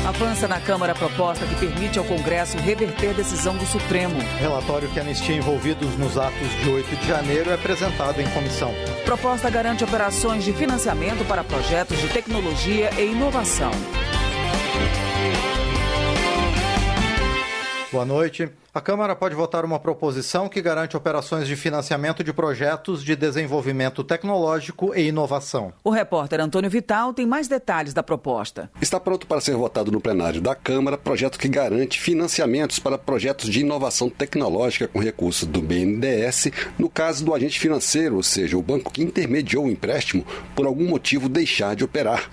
Avança na Câmara a proposta que permite ao Congresso reverter decisão do Supremo. Relatório que anistia envolvidos nos atos de 8 de janeiro é apresentado em comissão. Proposta garante operações de financiamento para projetos de tecnologia e inovação. Boa noite. A Câmara pode votar uma proposição que garante operações de financiamento de projetos de desenvolvimento tecnológico e inovação. O repórter Antônio Vital tem mais detalhes da proposta. Está pronto para ser votado no plenário da Câmara projeto que garante financiamentos para projetos de inovação tecnológica com recursos do BNDES, no caso do agente financeiro, ou seja, o banco que intermediou o empréstimo, por algum motivo deixar de operar.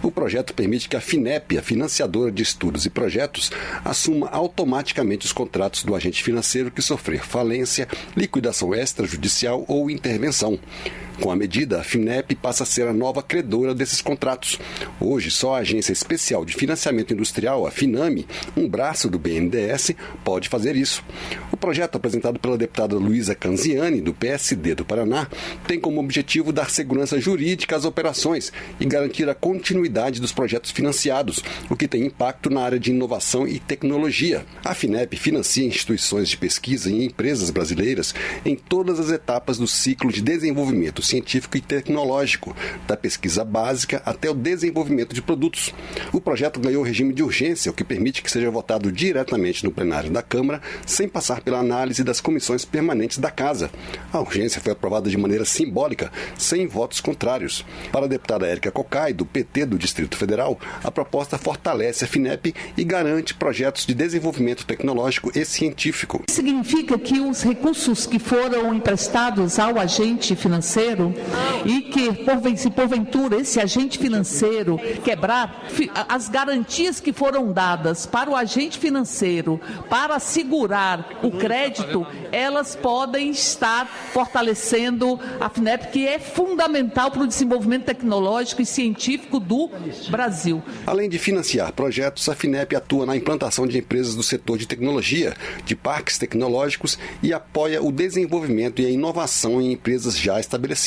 O projeto permite que a FINEP, a financiadora de estudos e projetos, assuma automaticamente os contratos do agente financeiro que sofrer falência, liquidação extrajudicial ou intervenção. Com a medida, a FINEP passa a ser a nova credora desses contratos. Hoje, só a Agência Especial de Financiamento Industrial, a FINAME, um braço do BNDES, pode fazer isso. O projeto apresentado pela deputada Luísa Canziani, do PSD do Paraná, tem como objetivo dar segurança jurídica às operações e garantir a continuidade dos projetos financiados, o que tem impacto na área de inovação e tecnologia. A FINEP financia instituições de pesquisa e empresas brasileiras em todas as etapas do ciclo de desenvolvimento científico e tecnológico, da pesquisa básica até o desenvolvimento de produtos. O projeto ganhou regime de urgência, o que permite que seja votado diretamente no plenário da Câmara, sem passar pela análise das comissões permanentes da Casa. A urgência foi aprovada de maneira simbólica, sem votos contrários. Para a deputada Érica Cocai, do PT do Distrito Federal, a proposta fortalece a FINEP e garante projetos de desenvolvimento tecnológico e científico. Significa que os recursos que foram emprestados ao agente financeiro e que, se porventura esse agente financeiro quebrar, as garantias que foram dadas para o agente financeiro para assegurar o crédito, elas podem estar fortalecendo a FINEP, que é fundamental para o desenvolvimento tecnológico e científico do Brasil. Além de financiar projetos, a FINEP atua na implantação de empresas do setor de tecnologia, de parques tecnológicos e apoia o desenvolvimento e a inovação em empresas já estabelecidas.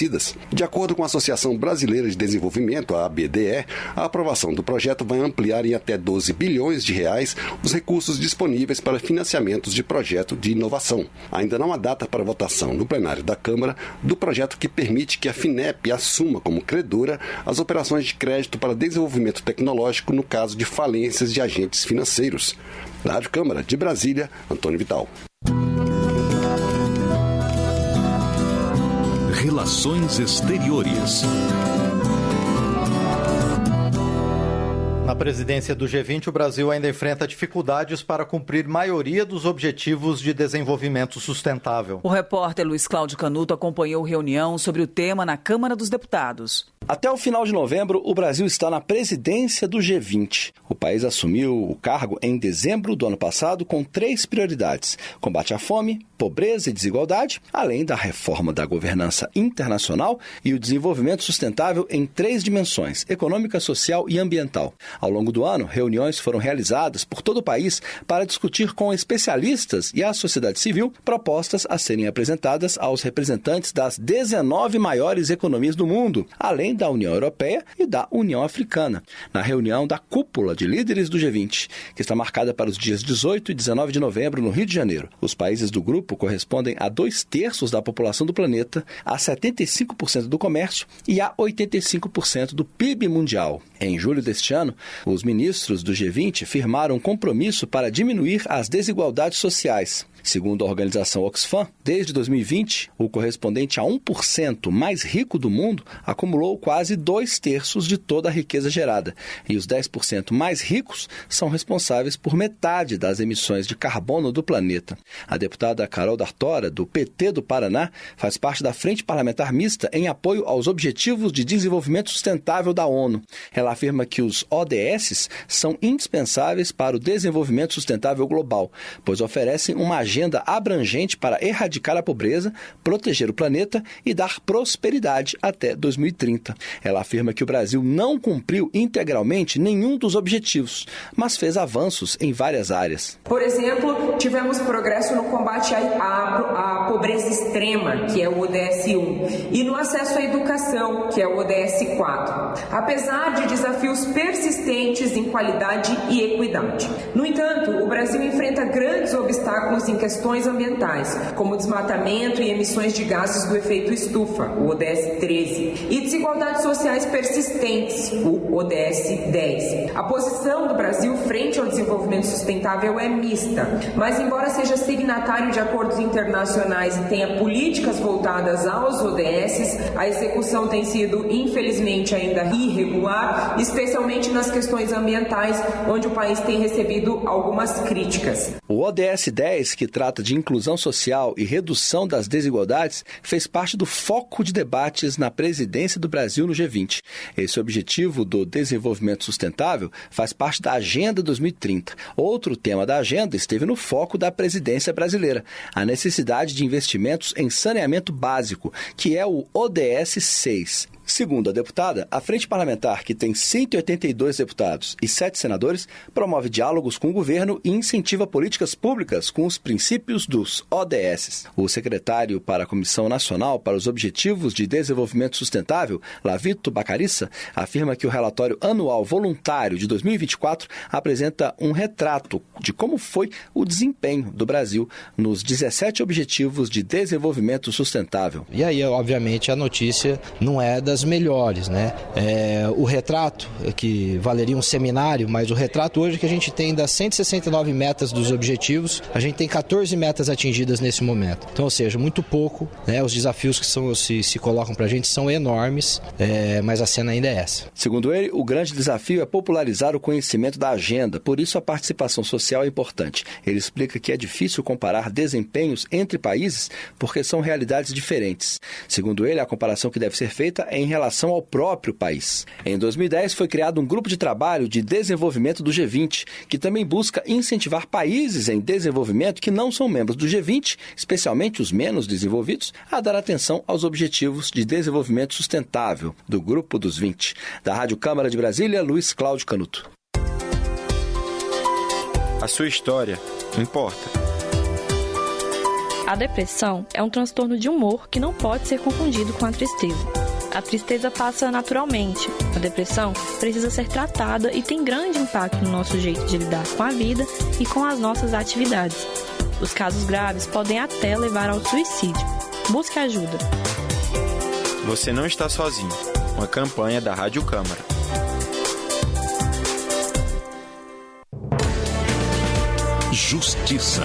De acordo com a Associação Brasileira de Desenvolvimento, a ABDE, a aprovação do projeto vai ampliar em até 12 bilhões de reais os recursos disponíveis para financiamentos de projeto de inovação. Ainda não há data para votação no plenário da Câmara do projeto que permite que a FINEP assuma como credora as operações de crédito para desenvolvimento tecnológico no caso de falências de agentes financeiros. Da Rádio Câmara de Brasília, Antônio Vital. Relações Exteriores. Na presidência do G20, o Brasil ainda enfrenta dificuldades para cumprir maioria dos objetivos de desenvolvimento sustentável. O repórter Luiz Cláudio Canuto acompanhou reunião sobre o tema na Câmara dos Deputados. Até o final de novembro, o Brasil está na presidência do G20. O país assumiu o cargo em dezembro do ano passado com 3 prioridades: combate à fome, pobreza e desigualdade, além da reforma da governança internacional e o desenvolvimento sustentável em 3 dimensões: econômica, social e ambiental. Ao longo do ano, reuniões foram realizadas por todo o país para discutir com especialistas e a sociedade civil propostas a serem apresentadas aos representantes das 19 maiores economias do mundo, além da União Europeia e da União Africana, na reunião da cúpula de líderes do G20, que está marcada para os dias 18 e 19 de novembro no Rio de Janeiro. Os países do grupo correspondem a 2/3 da população do planeta, a 75% do comércio e a 85% do PIB mundial. Em julho deste ano, os ministros do G20 firmaram um compromisso para diminuir as desigualdades sociais. Segundo a organização Oxfam, desde 2020, o correspondente a 1% mais rico do mundo acumulou quase 2/3 de toda a riqueza gerada, e os 10% mais ricos são responsáveis por metade das emissões de carbono do planeta. A deputada Carol D'Artora, do PT do Paraná, faz parte da Frente Parlamentar Mista em apoio aos Objetivos de Desenvolvimento Sustentável da ONU. Ela afirma que os ODS são indispensáveis para o desenvolvimento sustentável global, pois oferecem uma agenda abrangente para erradicar a pobreza, proteger o planeta e dar prosperidade até 2030. Ela afirma que o Brasil não cumpriu integralmente nenhum dos objetivos, mas fez avanços em várias áreas. Por exemplo, tivemos progresso no combate à pobreza extrema, que é o ODS 1, e no acesso à educação, que é o ODS 4, apesar de desafios persistentes em qualidade e equidade. No entanto, o Brasil enfrenta grandes obstáculos em questões ambientais, como desmatamento e emissões de gases do efeito estufa, o ODS 13, e desigualdades sociais persistentes, o ODS 10. A posição do Brasil frente ao desenvolvimento sustentável é mista, mas embora seja signatário de acordos internacionais e tenha políticas voltadas aos ODS, a execução tem sido, infelizmente, ainda irregular, especialmente nas questões ambientais, onde o país tem recebido algumas críticas. O ODS 10, que trata de inclusão social e redução das desigualdades, fez parte do foco de debates na presidência do Brasil no G20. Esse objetivo do desenvolvimento sustentável faz parte da Agenda 2030. Outro tema da agenda esteve no foco da presidência brasileira, a necessidade de investimentos em saneamento básico, que é o ODS 6. Segundo a deputada, a Frente Parlamentar, que tem 182 deputados e 7 senadores, promove diálogos com o governo e incentiva políticas públicas com os princípios dos ODS. O secretário para a Comissão Nacional para os Objetivos de Desenvolvimento Sustentável, Lavito Bacarissa, afirma que o relatório anual voluntário de 2024 apresenta um retrato de como foi o desempenho do Brasil nos 17 Objetivos de Desenvolvimento Sustentável. E aí, obviamente, a notícia não é das melhores, né? O retrato, que valeria um seminário, mas o retrato hoje que a gente tem das 169 metas dos objetivos, a gente tem 14 metas atingidas nesse momento. Então, ou seja, muito pouco, né? Os desafios que se colocam para a gente são enormes, mas a cena ainda é essa. Segundo ele, o grande desafio é popularizar o conhecimento da agenda, por isso a participação social é importante. Ele explica que é difícil comparar desempenhos entre países porque são realidades diferentes. Segundo ele, a comparação que deve ser feita é em relação ao próprio país. Em 2010, foi criado um grupo de trabalho de desenvolvimento do G20, que também busca incentivar países em desenvolvimento que não são membros do G20, especialmente os menos desenvolvidos, a dar atenção aos objetivos de desenvolvimento sustentável do Grupo dos 20. Da Rádio Câmara de Brasília, Luiz Cláudio Canuto. A sua história importa. A depressão é um transtorno de humor que não pode ser confundido com a tristeza. A tristeza passa naturalmente. A depressão precisa ser tratada e tem grande impacto no nosso jeito de lidar com a vida e com as nossas atividades. Os casos graves podem até levar ao suicídio. Busque ajuda. Você não está sozinho. Uma campanha da Rádio Câmara. Justiça.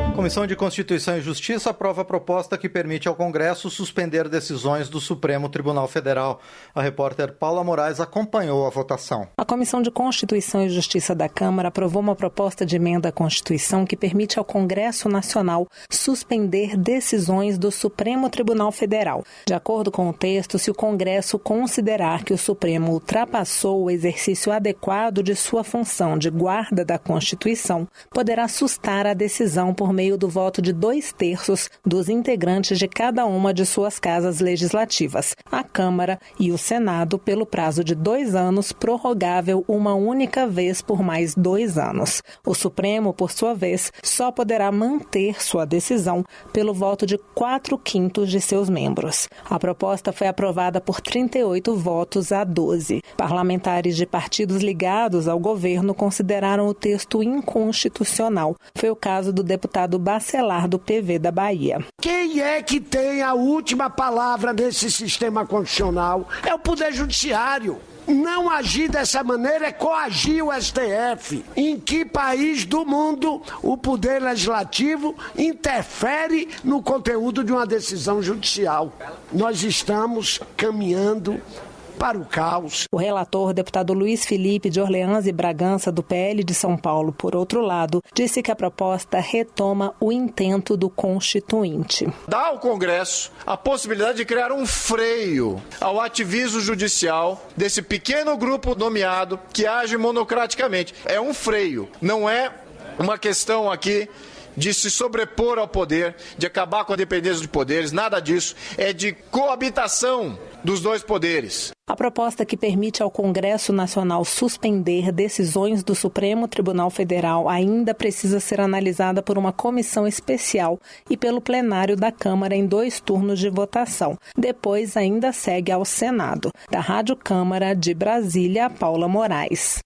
A Comissão de Constituição e Justiça aprova a proposta que permite ao Congresso suspender decisões do Supremo Tribunal Federal. A repórter Paula Moraes acompanhou a votação. A Comissão de Constituição e Justiça da Câmara aprovou uma proposta de emenda à Constituição que permite ao Congresso Nacional suspender decisões do Supremo Tribunal Federal. De acordo com o texto, se o Congresso considerar que o Supremo ultrapassou o exercício adequado de sua função de guarda da Constituição, poderá sustar a decisão por meio meio do voto de 2/3 dos integrantes de cada uma de suas casas legislativas, a Câmara e o Senado, pelo prazo de 2 anos, prorrogável uma única vez por mais 2 anos. O Supremo, por sua vez, só poderá manter sua decisão pelo voto de 4/5 de seus membros. A proposta foi aprovada por 38 votos a 12. Parlamentares de partidos ligados ao governo consideraram o texto inconstitucional. Foi o caso do deputado Bacelar, do PV da Bahia. Quem é que tem a última palavra nesse sistema constitucional? É o Poder Judiciário. Não agir dessa maneira é coagir o STF. Em que país do mundo o Poder Legislativo interfere no conteúdo de uma decisão judicial? Nós estamos caminhando para o caos. O relator, deputado Luiz Felipe de Orleans e Bragança, do PL de São Paulo, por outro lado, disse que a proposta retoma o intento do Constituinte. Dá ao Congresso a possibilidade de criar um freio ao ativismo judicial desse pequeno grupo nomeado que age monocraticamente. É um freio, não é uma questão aqui de se sobrepor ao poder, de acabar com a dependência de poderes, nada disso. É de coabitação dos dois poderes. A proposta que permite ao Congresso Nacional suspender decisões do Supremo Tribunal Federal ainda precisa ser analisada por uma comissão especial e pelo plenário da Câmara em 2 turnos de votação. Depois ainda segue ao Senado. Da Rádio Câmara de Brasília, Paula Moraes.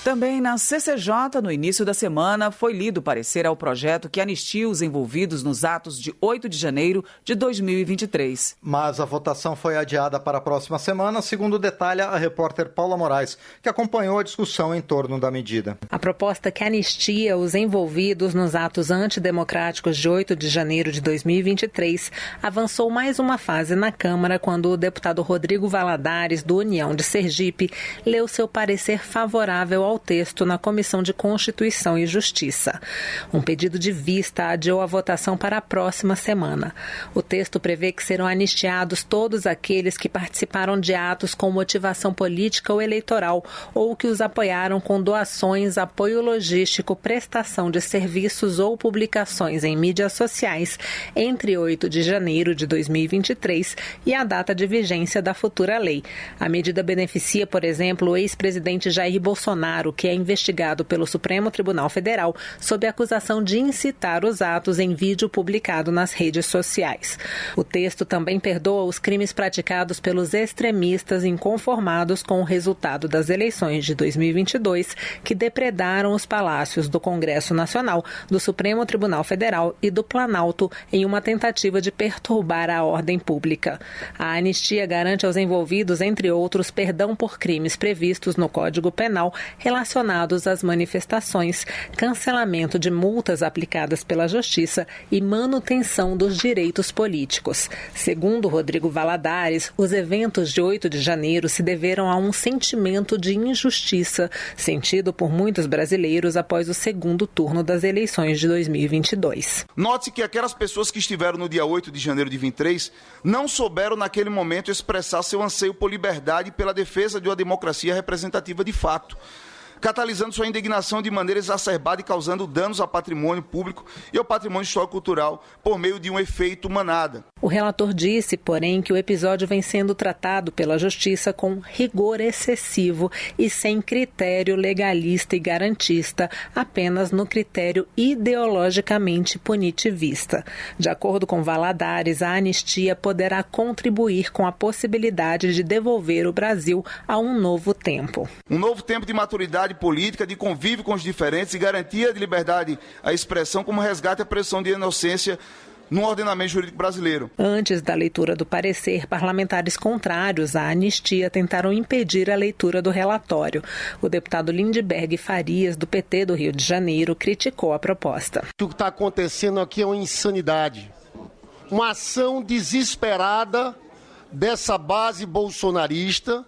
Também na CCJ, no início da semana, foi lido o parecer ao projeto que anistia os envolvidos nos atos de 8 de janeiro de 2023. Mas a votação foi adiada para a próxima semana, segundo detalha a repórter Paula Moraes, que acompanhou a discussão em torno da medida. A proposta que anistia os envolvidos nos atos antidemocráticos de 8 de janeiro de 2023 avançou mais uma fase na Câmara quando o deputado Rodrigo Valadares, do União de Sergipe, leu seu parecer favorável ao texto na Comissão de Constituição e Justiça. Um pedido de vista adiou a votação para a próxima semana. O texto prevê que serão anistiados todos aqueles que participaram de atos com motivação política ou eleitoral ou que os apoiaram com doações, apoio logístico, prestação de serviços ou publicações em mídias sociais entre 8 de janeiro de 2023 e a data de vigência da futura lei. A medida beneficia, por exemplo, o ex-presidente Jair Bolsonaro, que é investigado pelo Supremo Tribunal Federal sob acusação de incitar os atos em vídeo publicado nas redes sociais. O texto também perdoa os crimes praticados pelos extremistas inconformados com o resultado das eleições de 2022, que depredaram os palácios do Congresso Nacional, do Supremo Tribunal Federal e do Planalto em uma tentativa de perturbar a ordem pública. A anistia garante aos envolvidos, entre outros, perdão por crimes previstos no Código Penal relacionados às manifestações, cancelamento de multas aplicadas pela Justiça e manutenção dos direitos políticos. Segundo Rodrigo Valadares, os eventos de 8 de janeiro se deveram a um sentimento de injustiça sentido por muitos brasileiros após o segundo turno das eleições de 2022. Note-se que aquelas pessoas que estiveram no dia 8 de janeiro de 23 não souberam naquele momento expressar seu anseio por liberdade e pela defesa de uma democracia representativa de fato, catalisando sua indignação de maneira exacerbada e causando danos ao patrimônio público e ao patrimônio histórico-cultural por meio de um efeito manada. O relator disse, porém, que o episódio vem sendo tratado pela Justiça com rigor excessivo e sem critério legalista e garantista, apenas no critério ideologicamente punitivista. De acordo com Valadares, a anistia poderá contribuir com a possibilidade de devolver o Brasil a um novo tempo. Um novo tempo de maturidade política, de convívio com os diferentes e garantia de liberdade à expressão como resgate à presunção de inocência no ordenamento jurídico brasileiro. Antes da leitura do parecer, parlamentares contrários à anistia tentaram impedir a leitura do relatório. O deputado Lindbergh Farias, do PT do Rio de Janeiro, criticou a proposta. O que está acontecendo aqui é uma insanidade. Uma ação desesperada dessa base bolsonarista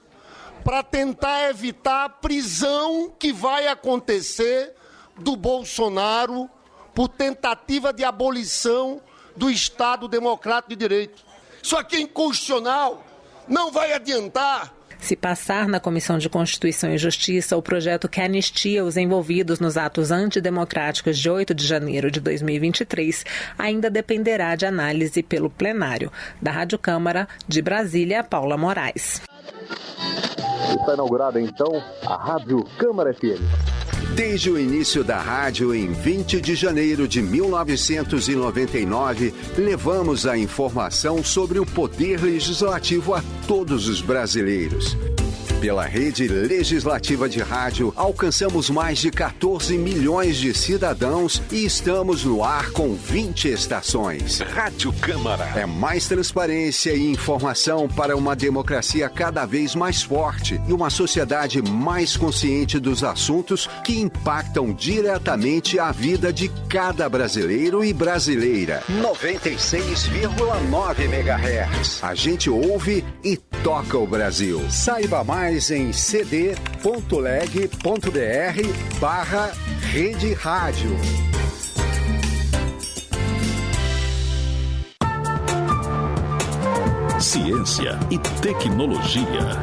para tentar evitar a prisão que vai acontecer do Bolsonaro por tentativa de abolição do Estado Democrático de Direito. Isso aqui é inconstitucional, não vai adiantar. Se passar na Comissão de Constituição e Justiça, o projeto que anistia os envolvidos nos atos antidemocráticos de 8 de janeiro de 2023 ainda dependerá de análise pelo plenário. Da Rádio Câmara, de Brasília, Paula Moraes. Está inaugurada, então, a Rádio Câmara FM. Desde o início da rádio, em 20 de janeiro de 1999, levamos a informação sobre o poder legislativo a todos os brasileiros. Pela rede legislativa de rádio, alcançamos mais de 14 milhões de cidadãos e estamos no ar com 20 estações. Rádio Câmara. É mais transparência e informação para uma democracia cada vez mais forte e uma sociedade mais consciente dos assuntos que impactam diretamente a vida de cada brasileiro e brasileira. 96,9 MHz. A gente ouve e toca o Brasil. Saiba mais em cd.leg.br/Rede Rádio. Ciência e tecnologia.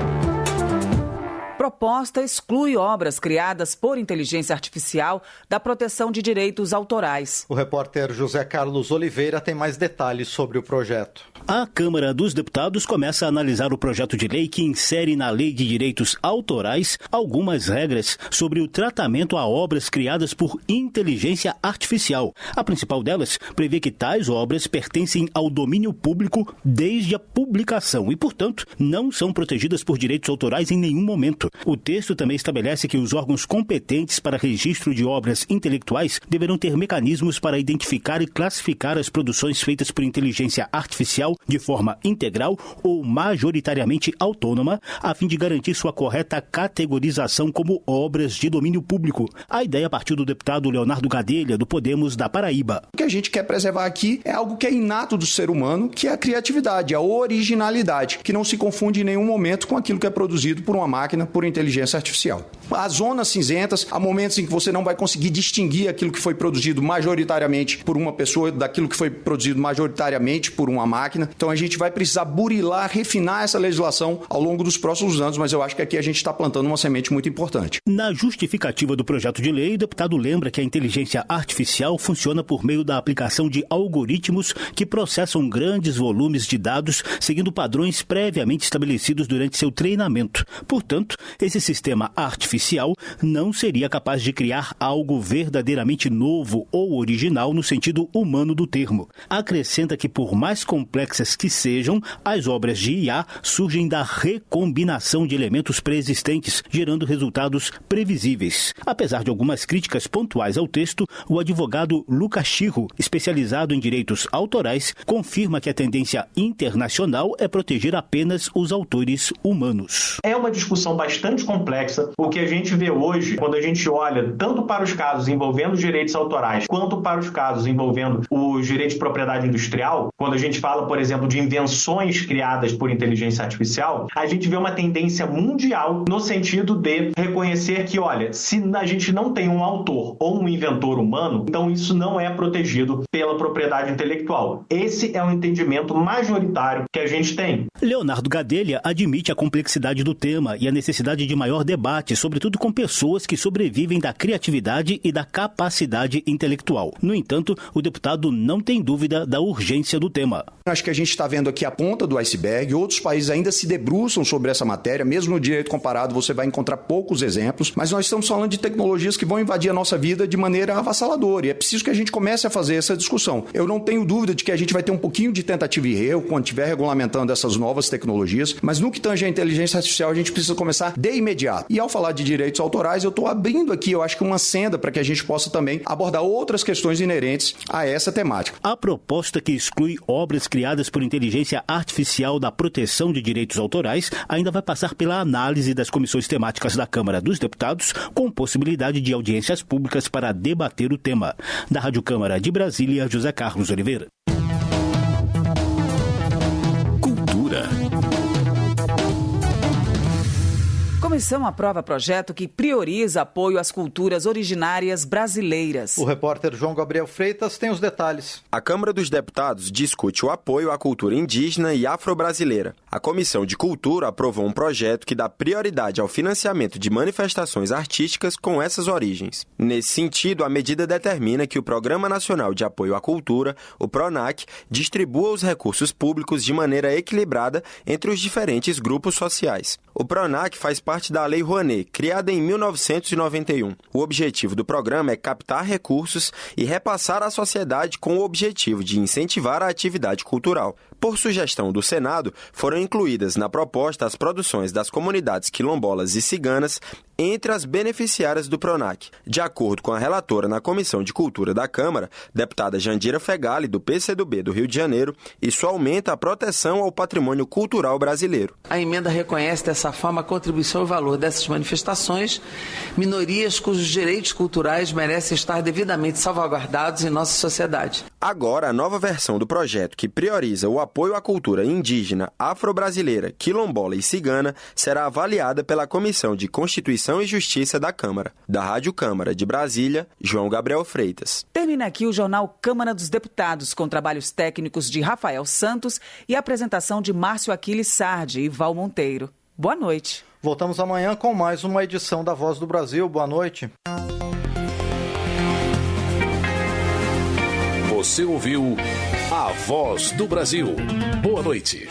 Proposta exclui obras criadas por inteligência artificial da proteção de direitos autorais. O repórter José Carlos Oliveira tem mais detalhes sobre o projeto. A Câmara dos Deputados começa a analisar o projeto de lei que insere na Lei de Direitos Autorais algumas regras sobre o tratamento a obras criadas por inteligência artificial. A principal delas prevê que tais obras pertencem ao domínio público desde a publicação e, portanto, não são protegidas por direitos autorais em nenhum momento. O texto também estabelece que os órgãos competentes para registro de obras intelectuais deverão ter mecanismos para identificar e classificar as produções feitas por inteligência artificial de forma integral ou majoritariamente autônoma, a fim de garantir sua correta categorização como obras de domínio público. A ideia partiu do deputado Leonardo Gadelha, do Podemos da Paraíba. O que a gente quer preservar aqui é algo que é inato do ser humano, que é a criatividade, a originalidade, que não se confunde em nenhum momento com aquilo que é produzido por uma máquina, por inteligência artificial. Há zonas cinzentas, há momentos em que você não vai conseguir distinguir aquilo que foi produzido majoritariamente por uma pessoa daquilo que foi produzido majoritariamente por uma máquina. Então a gente vai precisar burilar, refinar essa legislação ao longo dos próximos anos, mas eu acho que aqui a gente está plantando uma semente muito importante. Na justificativa do projeto de lei, o deputado lembra que a inteligência artificial funciona por meio da aplicação de algoritmos que processam grandes volumes de dados seguindo padrões previamente estabelecidos durante seu treinamento. Portanto, esse sistema artificial não seria capaz de criar algo verdadeiramente novo ou original no sentido humano do termo. Acrescenta que, por mais complexas que sejam, as obras de IA surgem da recombinação de elementos pré-existentes, gerando resultados previsíveis. Apesar de algumas críticas pontuais ao texto, o advogado Lucas Chirro, especializado em direitos autorais, confirma que a tendência internacional é proteger apenas os autores humanos. É uma discussão bastante complexa. O que a gente vê hoje, quando a gente olha tanto para os casos envolvendo os direitos autorais, quanto para os casos envolvendo os direitos de propriedade industrial, quando a gente fala, por exemplo, de invenções criadas por inteligência artificial, a gente vê uma tendência mundial no sentido de reconhecer que, olha, se a gente não tem um autor ou um inventor humano, então isso não é protegido pela propriedade intelectual. Esse é um entendimento majoritário que a gente tem. Leonardo Gadelha admite a complexidade do tema e a necessidade de maior debate, sobretudo com pessoas que sobrevivem da criatividade e da capacidade intelectual. No entanto, o deputado não tem dúvida da urgência do tema. Acho que a gente está vendo aqui a ponta do iceberg. Outros países ainda se debruçam sobre essa matéria. Mesmo no direito comparado, você vai encontrar poucos exemplos. Mas nós estamos falando de tecnologias que vão invadir a nossa vida de maneira avassaladora. E é preciso que a gente comece a fazer essa discussão. Eu não tenho dúvida de que a gente vai ter um pouquinho de tentativa e erro quando estiver regulamentando essas novas tecnologias. Mas no que tange a inteligência artificial, a gente precisa começar de imediato. E ao falar de direitos autorais, eu estou abrindo aqui, eu acho que uma senda para que a gente possa também abordar outras questões inerentes a essa temática. A proposta que exclui obras criadas por inteligência artificial da proteção de direitos autorais ainda vai passar pela análise das comissões temáticas da Câmara dos Deputados, com possibilidade de audiências públicas para debater o tema. Da Rádio Câmara de Brasília, José Carlos Oliveira. Cultura. comissão aprova projeto que prioriza apoio às culturas originárias brasileiras. O repórter João Gabriel Freitas tem os detalhes. A Câmara dos Deputados discute o apoio à cultura indígena e afro-brasileira. A Comissão de Cultura aprovou um projeto que dá prioridade ao financiamento de manifestações artísticas com essas origens. Nesse sentido, a medida determina que o Programa Nacional de Apoio à Cultura, o PRONAC, distribua os recursos públicos de maneira equilibrada entre os diferentes grupos sociais. O PRONAC faz parte da Lei Rouanet, criada em 1991. O objetivo do programa é captar recursos e repassar à sociedade com o objetivo de incentivar a atividade cultural. Por sugestão do Senado, foram incluídas na proposta as produções das comunidades quilombolas e ciganas entre as beneficiárias do PRONAC. De acordo com a relatora na Comissão de Cultura da Câmara, deputada Jandira Fegali, do PCdoB do Rio de Janeiro, isso aumenta a proteção ao patrimônio cultural brasileiro. A emenda reconhece dessa forma a contribuição e o valor dessas manifestações, minorias cujos direitos culturais merecem estar devidamente salvaguardados em nossa sociedade. Agora, a nova versão do projeto, que prioriza o apoio à cultura indígena, afro-brasileira, quilombola e cigana, será avaliada pela Comissão de Constituição e Justiça da Câmara. Da Rádio Câmara de Brasília, João Gabriel Freitas. Termina aqui o Jornal Câmara dos Deputados, com trabalhos técnicos de Rafael Santos e apresentação de Márcio Aquiles Sardi e Val Monteiro. Boa noite. Voltamos amanhã com mais uma edição da Voz do Brasil. Boa noite. Você ouviu A Voz do Brasil. Boa noite.